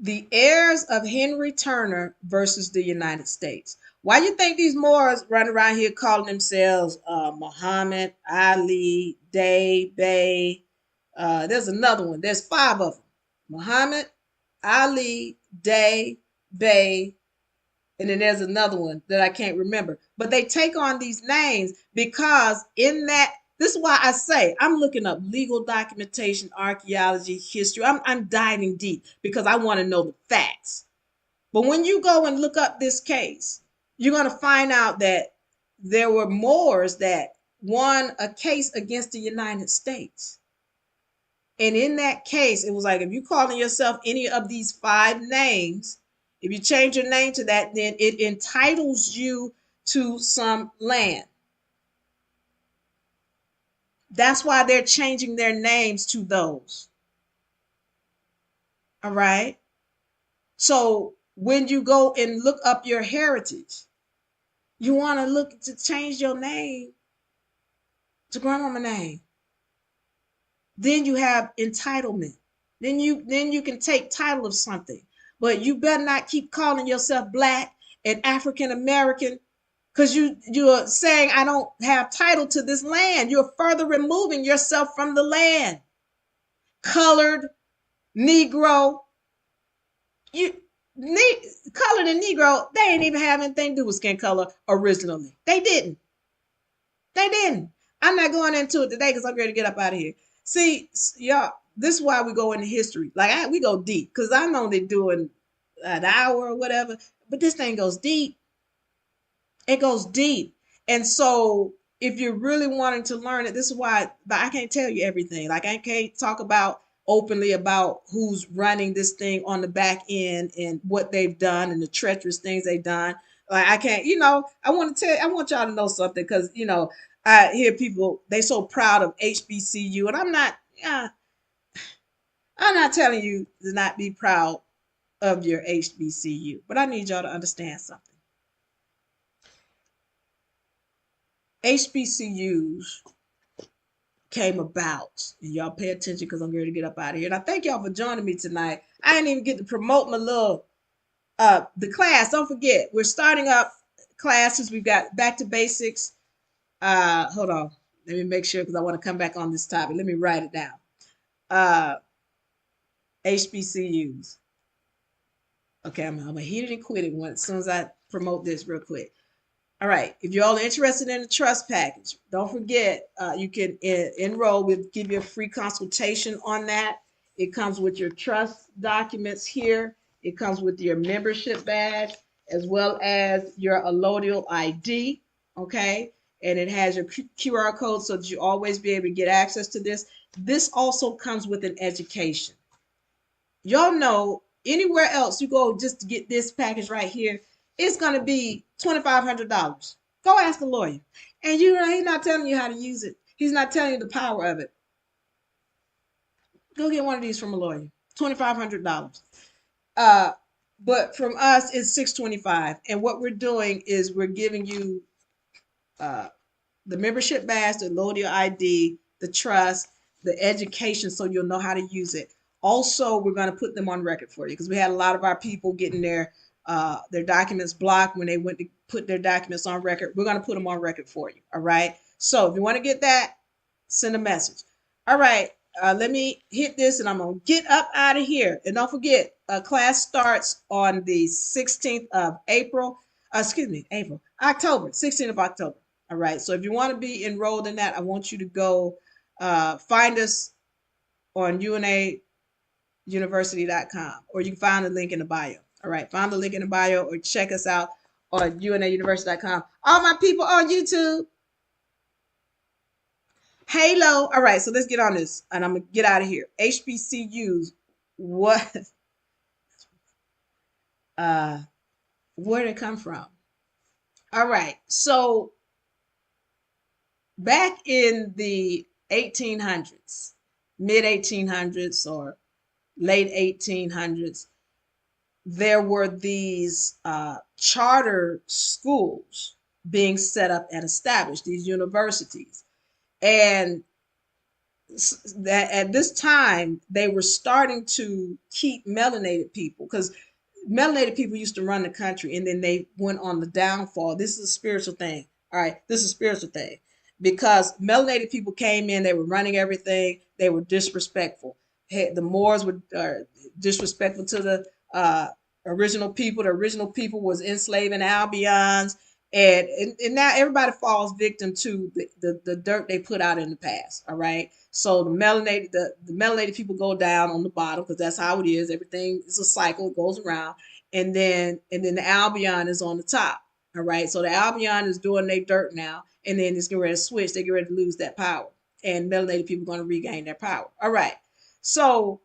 The heirs of Henry Turner versus the United States. Why you think these Moors run around here calling themselves Muhammad, Ali, Day, Bay? There's another one. There's 5 of them. Muhammad, Ali, Day, Bay, and then there's another one that I can't remember. But they take on these names because in that, this is why I say I'm looking up legal documentation, archaeology, history. I'm diving deep because I want to know the facts. But when you go and look up this case, you're going to find out that there were Moors that won a case against the United States. And in that case, it was like, if you calling yourself any of these 5 names, if you change your name to that, then it entitles you to some land. That's why they're changing their names to those. All right. So when you go and look up your heritage, you want to look to change your name to grandmama name. Then you have entitlement. Then you can take title of something. But you better not keep calling yourself Black an African American, because you're saying I don't have title to this land. You're further removing yourself from the land. Colored, Negro, you colored and Negro, they ain't even have anything to do with skin color originally. They didn't. They didn't. I'm not going into it today because I'm ready to get up out of here. See, y'all, this is why we go into history. Like we go deep because I'm only doing an hour or whatever, but this thing goes deep. It goes deep. And so if you're really wanting to learn it, this is why, but I can't tell you everything. Like I can't talk about openly about who's running this thing on the back end and what they've done and the treacherous things they've done. Like I can't, I want y'all to know something because, I hear people, they so proud of HBCU and I'm not telling you to not be proud of your HBCU, but I need y'all to understand something. HBCUs came about, and y'all pay attention because I'm ready to get up out of here. And I thank y'all for joining me tonight. I didn't even get to promote my little the class. Don't forget, we're starting up classes. We've got back to basics. Hold on, let me make sure because I want to come back on this topic. Let me write it down. HBCUs. Okay, I'm gonna hit it and quit it as soon as I promote this real quick. All right. If you're all interested in the trust package, don't forget you can enroll. We'll give you a free consultation on that. It comes with your trust documents here. It comes with your membership badge as well as your allodial ID. Okay. And it has your QR code so that you always be able to get access to this. This also comes with an education. Y'all know anywhere else you go just to get this package right here, it's going to be $2,500. Go ask a lawyer. And he's not telling you how to use it. He's not telling you the power of it. Go get one of these from a lawyer. $2,500. But from us, it's $625. And what we're doing is we're giving you the membership badge, the allodial ID, the trust, the education so you'll know how to use it. Also, we're going to put them on record for you because we had a lot of our people getting their documents blocked when they went to put their documents on record. We're going to put them on record for you. All right. So if you want to get that, send a message. All right. Let me hit this and I'm going to get up out of here. And don't forget, class starts on the 16th of October, 16th of October. All right. So if you want to be enrolled in that, I want you to go find us on UNARepublic.com, or you can find the link in the bio. All right, find the link in the bio or check us out on UNARepublic.com. All my people on YouTube. Halo. All right, so let's get on this, and I'm gonna get out of here. HBCUs. What? Where did it come from? All right, so back in the 1800s, mid 1800s or late 1800s, there were these charter schools being set up and established, these universities. And that at this time, they were starting to keep melanated people because melanated people used to run the country and then they went on the downfall. This is a spiritual thing. All right, this is a spiritual thing because melanated people came in, they were running everything, they were disrespectful. The Moors were disrespectful to the original people. The original people was enslaving Albions, and now everybody falls victim to the dirt they put out in the past. All right, so the melanated people go down on the bottom because that's how it is. Everything is a cycle, it goes around, and then the Albion is on the top. All right, so the Albion is doing their dirt now, and then it's getting ready to switch. They get ready to lose that power, and melanated people are going to regain their power. All right, so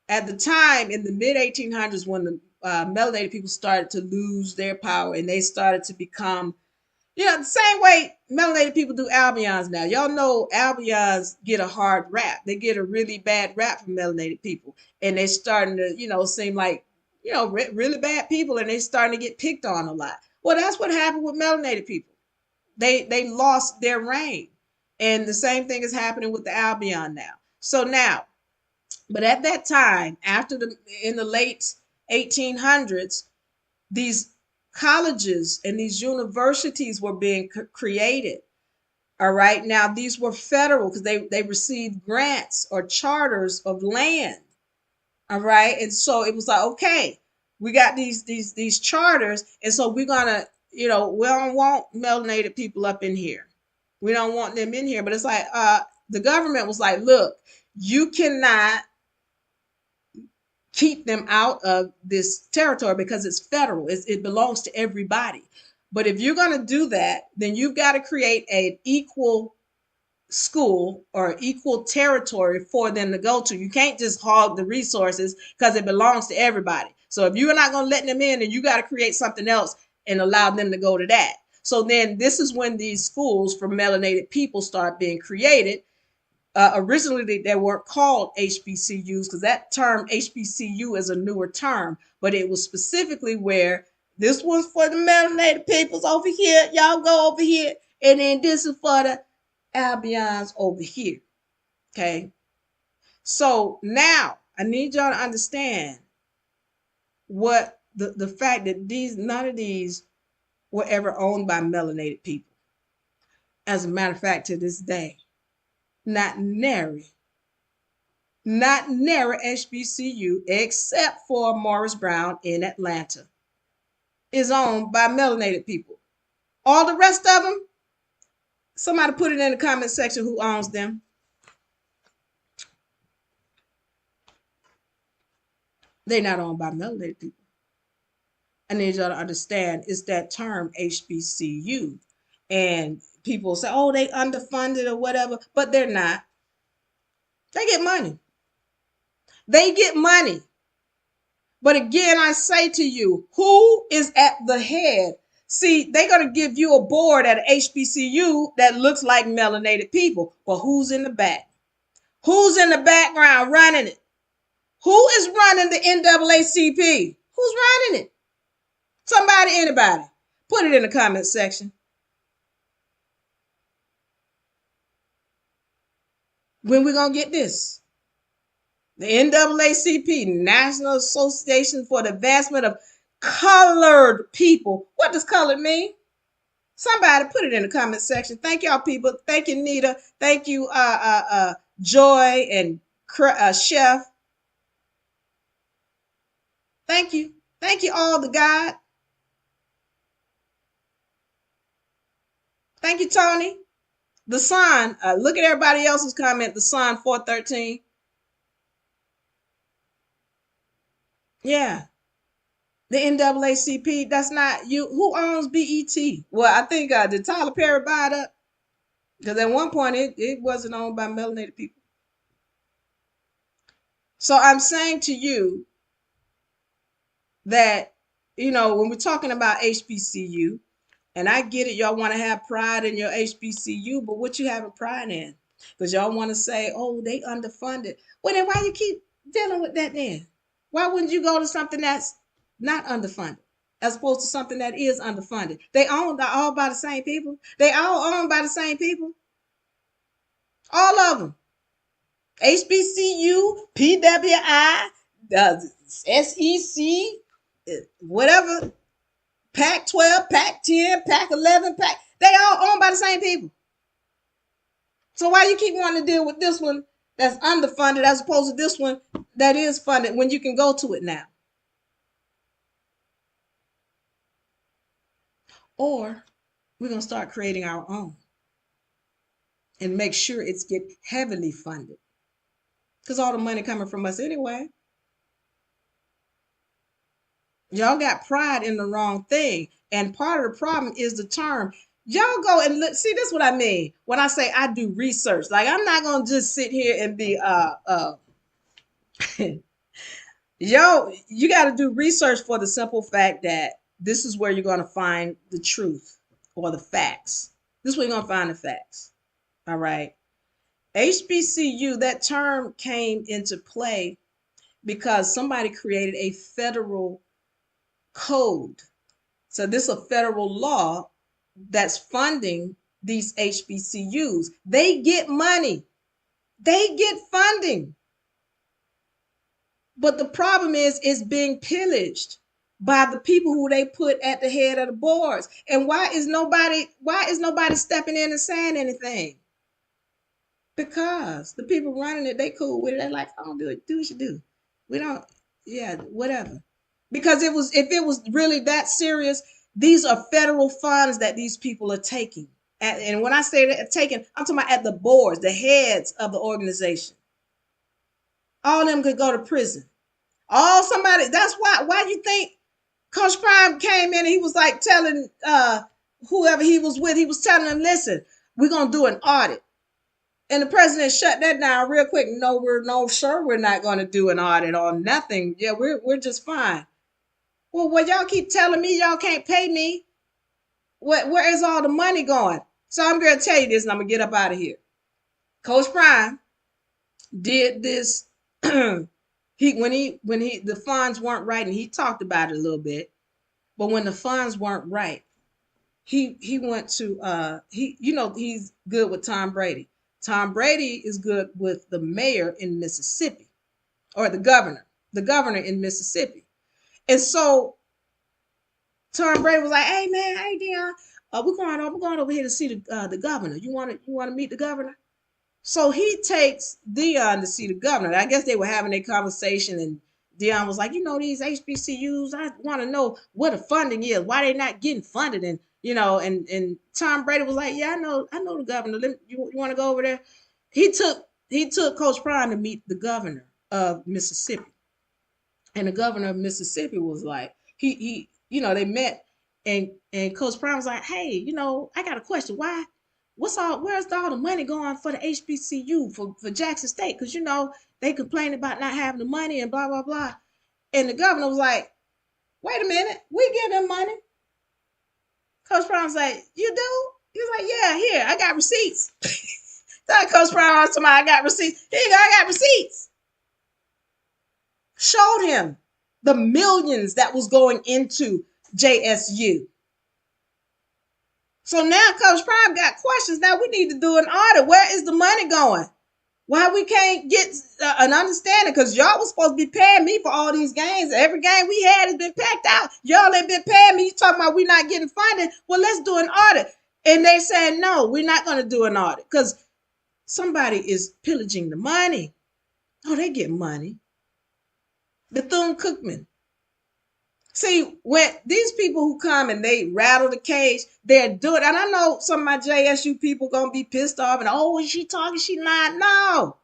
at the time in the mid 1800s when the melanated people started to lose their power and they started to become, the same way melanated people do Albions now. Y'all know Albions get a hard rap. They get a really bad rap from melanated people. And they starting to, seem like, really bad people, and they starting to get picked on a lot. Well, that's what happened with melanated people. They lost their reign. And the same thing is happening with the Albion now. So now, but at that time, in the late 1800s, these colleges and these universities were being created. All right. Now, these were federal because they received grants or charters of land. All right. And so it was like, okay, we got these charters. And so we're gonna, we don't want melanated people up in here. We don't want them in here. But it's like the government was like, look, you cannot keep them out of this territory because it's federal. It belongs to everybody. But if you're going to do that, then you've got to create an equal school or equal territory for them to go to. You can't just hog the resources because it belongs to everybody. So if you're not going to let them in, then you got to create something else and allow them to go to that. So then this is when these schools for melanated people start being created. Originally, they weren't called HBCUs because that term HBCU is a newer term, but it was specifically where this was for the melanated peoples over here. Y'all go over here. And then this is for the Albions over here. Okay. So now I need y'all to understand what the fact that none of these were ever owned by melanated people. As a matter of fact, to this day, not nary HBCU, except for Morris Brown in Atlanta, is owned by melanated people. All the rest of them, somebody put it in the comment section who owns them. They're not owned by melanated people. I need y'all to understand it's that term HBCU. And people say, oh, they underfunded or whatever, but they're not. They get money. They get money. But again, I say to you, who is at the head? See, they're going to give you a board at HBCU that looks like melanated people. But who's in the back? Who's in the background running it? Who is running the NAACP? Who's running it? Somebody, anybody. Put it in the comment section. When we going to get this? The NAACP, National Association for the Advancement of Colored People. What does colored mean? Somebody put it in the comment section. Thank y'all, people. Thank you, Nita. Thank you, Joy and Chef. Thank you. Thank you all, the God. Thank you, Tony. The Sun. Look at everybody else's comment. The Sun 413. Yeah. The NAACP, that's not you. Who owns BET? Well, I think did Tyler Perry buy it up? Because at one point it wasn't owned by melanated people. So I'm saying to you that, when we're talking about HBCU, and I get it, y'all want to have pride in your HBCU, but what you having pride in? Because y'all want to say, oh, they underfunded. Well, then why you keep dealing with that then? Why wouldn't you go to something that's not underfunded as opposed to something that is underfunded? They owned all by the same people. They all owned by the same people. All of them. HBCU, PWI, SEC, whatever, Pac 12, Pac 10, Pac 11, they all owned by the same people. So why you keep wanting to deal with this one that's underfunded as opposed to this one that is funded when you can go to it now? Or we're going to start creating our own and make sure it's get heavily funded. Because all the money coming from us anyway. Y'all got pride in the wrong thing. And part of the problem is the term. Y'all go and look. See, this is what I mean when I say I do research. Like, I'm not going to just sit here and be, you got to do research for the simple fact that this is where you're going to find the truth or the facts. This is where you're going to find the facts. All right. HBCU, that term came into play because somebody created a federal code. So this is a federal law that's funding these HBCUs. They get money. They get funding. But the problem is it's being pillaged by the people who they put at the head of the boards. And why is nobody stepping in and saying anything? Because the people running it, they cool with it. They're like, "Oh, do what you do. We don't, yeah, whatever." Because if it was really that serious, these are federal funds that these people are taking. And when I say that taking, I'm talking about at the boards, the heads of the organization. All of them could go to prison. That's why you think Coach Prime came in and he was like telling whoever he was with, he was telling them, listen, we're gonna do an audit. And the president shut that down real quick. No, we're not gonna do an audit or nothing. Yeah, we're just fine. Well, y'all keep telling me y'all can't pay me. Where is all the money going? So I'm gonna tell you this and I'm gonna get up out of here. Coach Prime did this when the funds weren't right, and he talked about it a little bit, but when the funds weren't right, he went to he's good with Tom Brady. Tom Brady is good with the mayor in Mississippi, or the governor in Mississippi. And so Tom Brady was like, "Hey man, hey Dion, we're going over here to see the governor. You want to meet the governor?" So he takes Dion to see the governor. I guess they were having a conversation, and Dion was like, these HBCUs, I want to know what the funding is, why they not getting funded. And, and Tom Brady was like, yeah, I know the governor. You want to go over there? He took Coach Prime to meet the governor of Mississippi. And the governor of Mississippi was like, they met, and Coach Prime was like, hey, I got a question. Where's all the money going for the HBCU for Jackson State? Because they complain about not having the money and blah blah blah. And the governor was like, "Wait a minute, we give them money." Coach Brown was like, "You do?" He was like, "Yeah, here I got receipts." That Coach Brown was talking about, "I got receipts." Here you go, I got receipts. Showed him the millions that was going into JSU. So now Coach Prime got questions. Now we need to do an audit. Where is the money going? Why we can't get an understanding? Because y'all was supposed to be paying me for all these games. Every game we had has been packed out. Y'all ain't been paying me. You talking about we not getting funded. Well, let's do an audit. And they said, no, we're not going to do an audit because somebody is pillaging the money. Oh, they get money. Bethune-Cookman. See, when these people who come and they rattle the cage, they're doing, and I know some of my JSU people going to be pissed off and, oh, is she talking? She lying? No.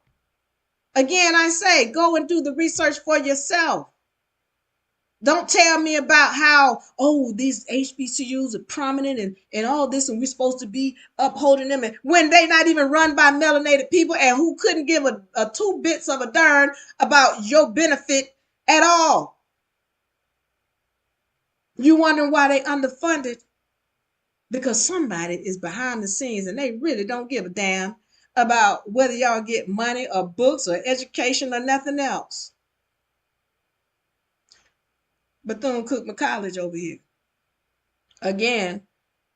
Again, I say, go and do the research for yourself. Don't tell me about how, oh, these HBCUs are prominent and all this, and we're supposed to be upholding them, and when they not even run by melanated people and who couldn't give a 2 bits of a darn about your benefit at all. You wondering why they underfunded? Because somebody is behind the scenes and they really don't give a damn about whether y'all get money or books or education or nothing else. Bethune-Cookman College over here. Again,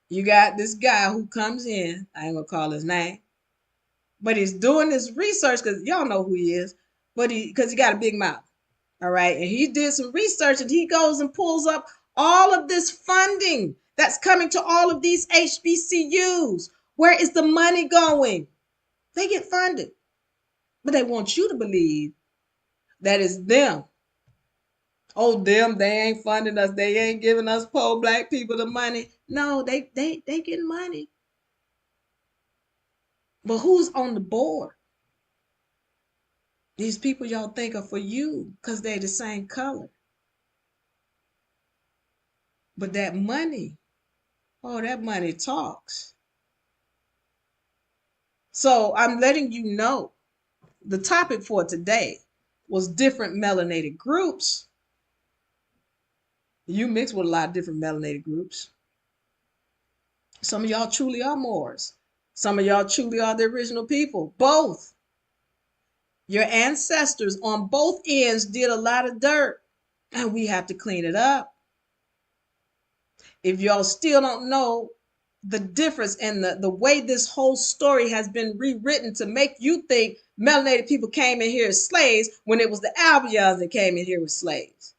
you got this guy who comes in, I ain't gonna call his name, but he's doing this research because y'all know who he is, but because he got a big mouth. All right. And he did some research and he goes and pulls up all of this funding that's coming to all of these HBCUs. Where is the money going? They get funded, but they want you to believe that it's them. Oh, them, they ain't funding us. They ain't giving us poor black people the money. No, they get money. But who's on the board? These people y'all think are for you because they're the same color. But that money, oh, that money talks. So I'm letting you know the topic for today was different melanated groups. You mix with a lot of different melanated groups. Some of y'all truly are Moors. Some of y'all truly are the original people. Both. Your ancestors on both ends did a lot of dirt, and we have to clean it up. If y'all still don't know the difference and the way this whole story has been rewritten to make you think melanated people came in here as slaves when it was the Albions that came in here with slaves.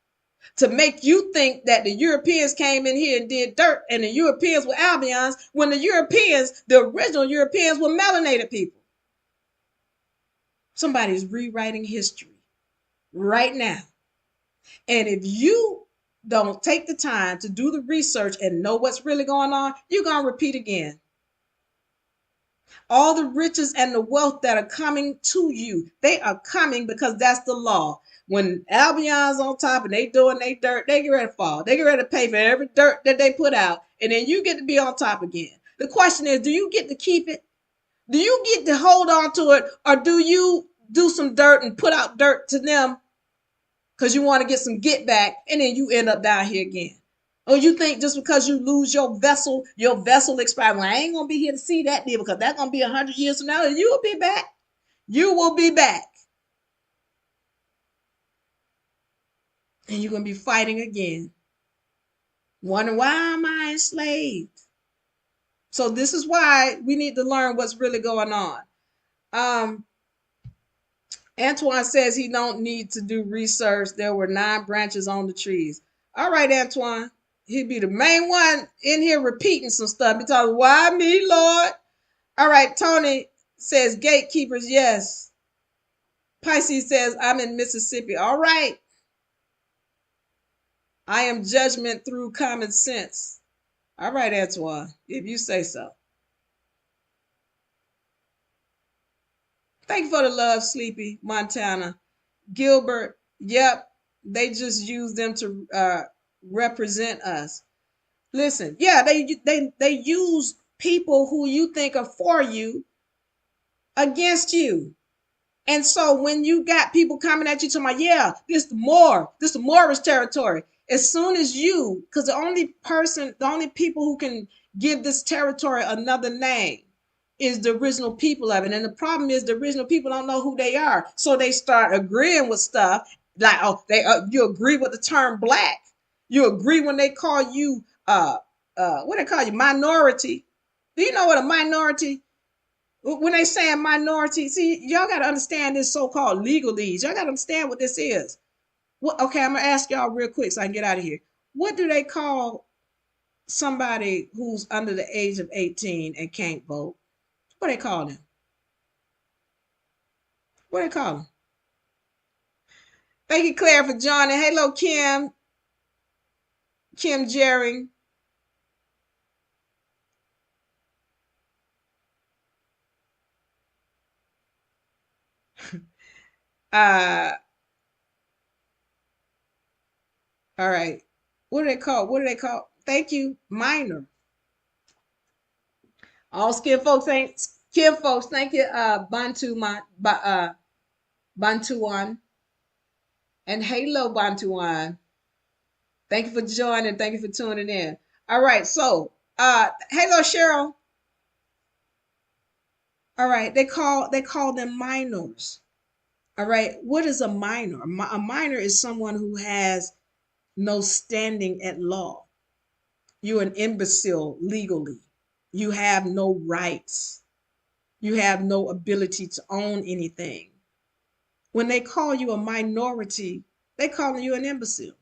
to make you think that the Europeans came in here and did dirt and the Europeans were Albions, when the Europeans, the original Europeans, were melanated people. Somebody's rewriting history right now. And if you don't take the time to do the research and know what's really going on, you're going to repeat again. All the riches and the wealth that are coming to you, they are coming because that's the law. When Albion's on top and they doing their dirt, they get ready to fall. They get ready to pay for every dirt that they put out, and then you get to be on top again. The question is, do you get to keep it? Do you get to hold on to it, or do you do some dirt and put out dirt to them because you want to get some get back, and then you end up down here again? Or you think just because you lose your vessel expires? Well, I ain't gonna be here to see that deal because that's gonna be 100 years from now, and you will be back. You will be back, and you're gonna be fighting again, wondering why am I enslaved? So this is why we need to learn what's really going on. Antoine says he don't need to do research. There were 9 branches on the trees. All right, Antoine. He'd be the main one in here repeating some stuff. Because why me, Lord? All right, Tony says gatekeepers, yes. Pisces says I'm in Mississippi. All right. I am judgment through common sense. All right, Antoine, if you say so. Thank you for the love, Sleepy, Montana. Gilbert, yep, they just use them to represent us. Listen, yeah, they use people who you think are for you against you. And so when you got people coming at you talking about, yeah, this the Moorish territory. As soon as you, because the only people who can give this territory another name is the original people of it. And the problem is the original people don't know who they are. So they start agreeing with stuff like, oh, you agree with the term black. You agree when they call you what they call you, minority. Do you know what a minority? When they say minority, see, y'all got to understand this so-called legalese. Y'all got to understand what this is. Okay, I'm going to ask y'all real quick so I can get out of here. What do they call somebody who's under the age of 18 and can't vote? What do they call them? What do they call them? Thank you, Claire, for joining. Hello, Kim. Kim Jering. All right. What do they call? What do they call? Thank you, minor. All skin folks, thanks. Kim folks, thank you, Bantuan. And hello, Bantuan. Thank you for joining. Thank you for tuning in. All right, so hello, Cheryl. All right, they call them minors. All right, what is a minor? A minor is someone who has no standing at law. You're an imbecile legally. You have no rights. You have no ability to own anything. When they call you a minority, they calling you an imbecile.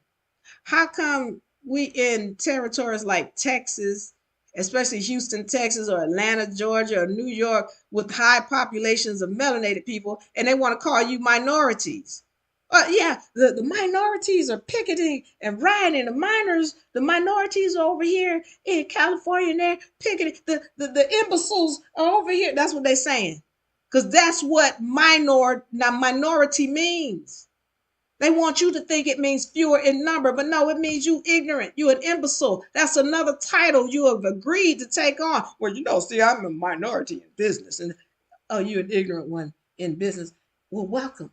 How come we in territories like Texas, especially Houston, Texas, or Atlanta, Georgia, or New York, with high populations of melanated people, and they want to call you minorities? Yeah, the minorities are picketing and rioting. The minorities are over here in California and they're picketing. The imbeciles are over here. That's what they're saying. Because that's what minority means. They want you to think it means fewer in number, but no, it means you ignorant. You're an imbecile. That's another title you have agreed to take on. Well, see, I'm a minority in business. And oh, you're an ignorant one in business. Well, welcome.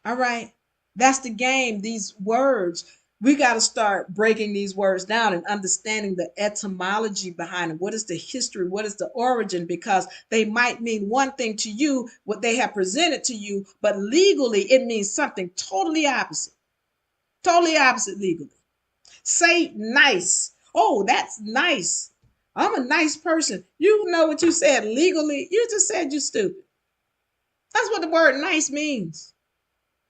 All right. That's the game. These words, we got to start breaking these words down and understanding the etymology behind it. What is the history? What is the origin? Because they might mean one thing to you, what they have presented to you, but legally it means something totally opposite. Totally opposite legally. Say nice. Oh, that's nice. I'm a nice person. You know what you said legally? You just said you're stupid. That's what the word nice means.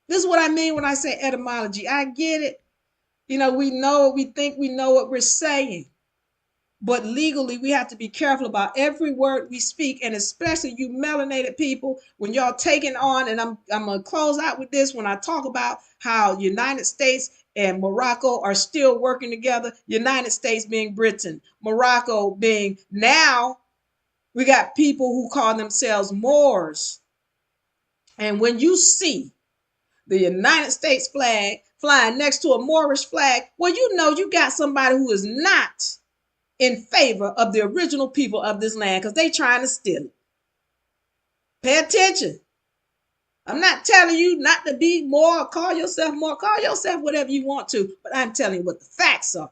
This is what I mean when I say etymology. I get it. You know, we know we think we know what we're saying. But legally, we have to be careful about every word we speak, and especially you melanated people, when y'all taking on, and I'm gonna close out with this when I talk about how United States and Morocco are still working together. United States being Britain, Morocco being now we got people who call themselves Moors. And when you see the United States flag flying next to a Moorish flag, well, you know you got somebody who is not in favor of the original people of this land because they trying to steal it. Pay attention. I'm not telling you not to be more, call yourself more, call yourself whatever you want to, but I'm telling you what the facts are.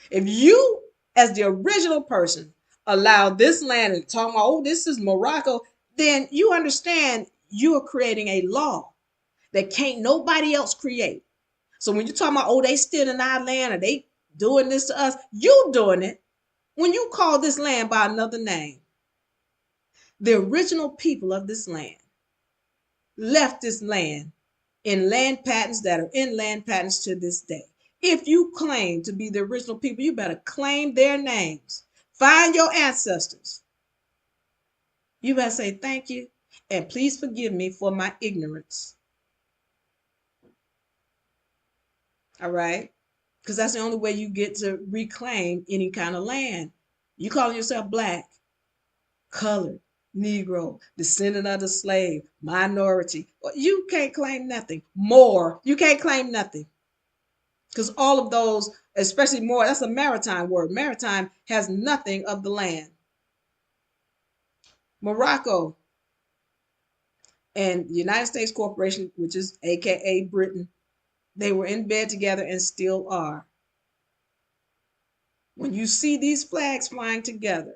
If you, as the original person, allow this land and talking about, oh, this is Morocco, then you understand you are creating a law that can't nobody else create. So when you're talking about, oh, they stealing our land or they doing this to us, you doing it when you call this land by another name. The original people of this land left this land in land patents that are in land patents to this day. If you claim to be the original people, you better claim their names. Find your ancestors. You better say thank you and please forgive me for my ignorance. All right? Because that's the only way you get to reclaim any kind of land. You calling yourself black, colored, Negro, descendant of the slave, minority. Well, you can't claim nothing. More, you can't claim nothing. Because all of those, especially more, that's a maritime word. Maritime has nothing of the land. Morocco and United States Corporation, which is AKA Britain, they were in bed together and still are. When you see these flags flying together,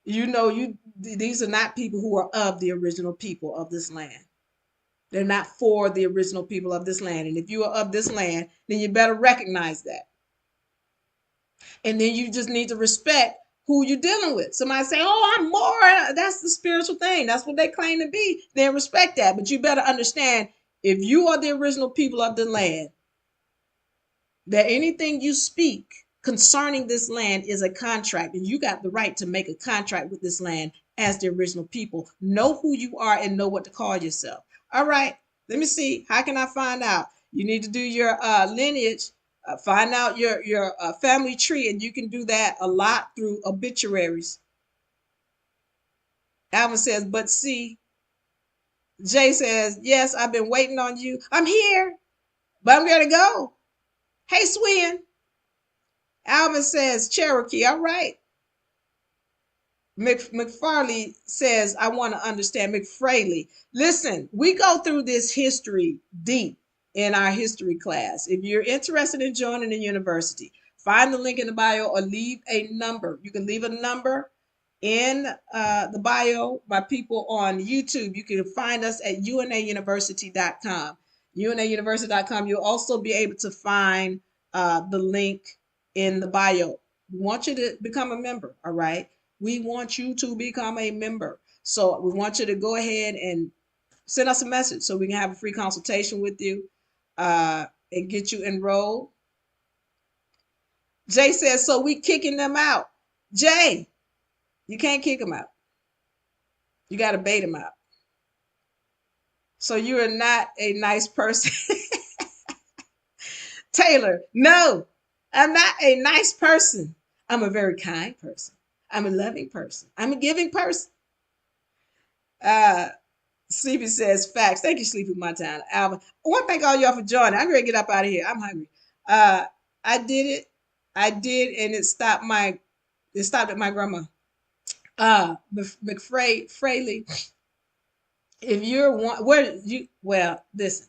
you know these are not people who are of the original people of this land. They're not for the original people of this land. And if you are of this land, then you better recognize that. And then you just need to respect who you're dealing with. Somebody say, oh, I'm more. That's the spiritual thing. That's what they claim to be. Then respect that. But you better understand if you are the original people of the land, that anything you speak concerning this land is a contract, and you got the right to make a contract with this land as the original people. Know who you are and know what to call yourself. All right, let me see. How can I find out? You need to do your lineage, find out your family tree, and you can do that a lot through obituaries. Alvin says, but see, Jay says, yes, I've been waiting on you. I'm here, but I'm going to go. Hey, Swin. Alvin says, Cherokee. All right. McFarley says, I want to understand. McFraley. Listen, we go through this history deep in our history class. If you're interested in joining the university, find the link in the bio or leave a number. You can leave a number in the bio by people on YouTube. You can find us at UNARepublic.com. UNARepublic.com. You'll also be able to find the link in the bio. We want you to become a member, all right? We want you to become a member. So we want you to go ahead and send us a message so we can have a free consultation with you and get you enrolled. Jay says, so we kicking them out. Jay, you can't kick them out. You got to bait them out. So you are not a nice person. Taylor, no, I'm not a nice person. I'm a very kind person. I'm a loving person. I'm a giving person. Sleepy says facts. Thank you, Sleepy Montana. Alvin. I want to thank all y'all for joining. I'm ready to get up out of here. I'm hungry. I did it. I did, and it stopped at my grandma. Fraley, if you're one where you well, listen,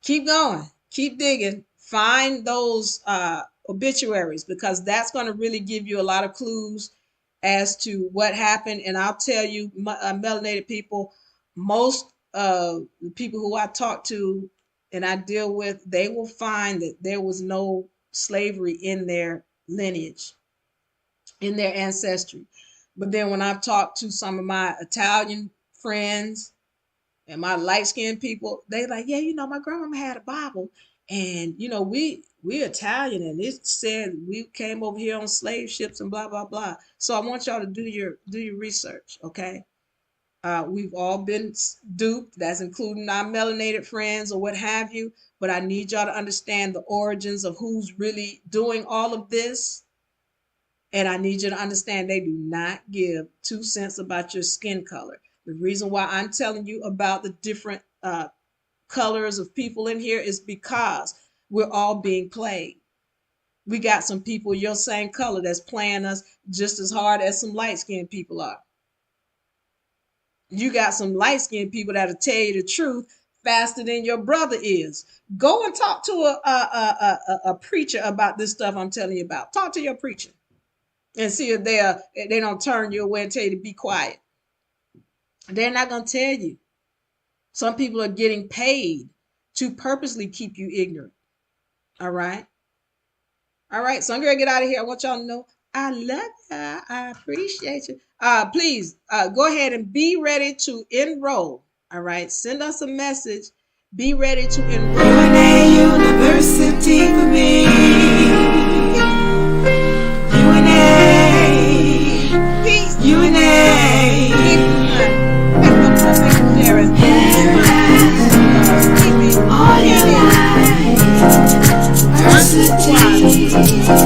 keep going, keep digging, find those obituaries because that's going to really give you a lot of clues as to what happened. And I'll tell you, melanated people, most of the people who I talk to and I deal with, they will find that there was no slavery in their lineage, in their ancestry. But then when I've talked to some of my Italian friends, And my light skinned people, they like, yeah, my grandmama had a Bible, and we Italian, and it said we came over here on slave ships and blah blah blah. So I want y'all to do your research, okay? We've all been duped. That's including our melanated friends or what have you. But I need y'all to understand the origins of who's really doing all of this. And I need you to understand they do not give 2 cents about your skin color. The reason why I'm telling you about the different colors of people in here is because we're all being played. We got some people your same color that's playing us just as hard as some light skinned people are. You got some light skinned people that'll tell you the truth faster than your brother is. Go and talk to a preacher about this stuff I'm telling you about. Talk to your preacher and see if they don't turn you away and tell you to be quiet. They're not gonna tell you. Some people are getting paid to purposely keep you ignorant. All right. All right. So I'm gonna get out of here. I want y'all to know I love you. I appreciate you. Please go ahead and be ready to enroll. All right. Send us a message. Be ready to enroll. University for me. Peace. All your life. University.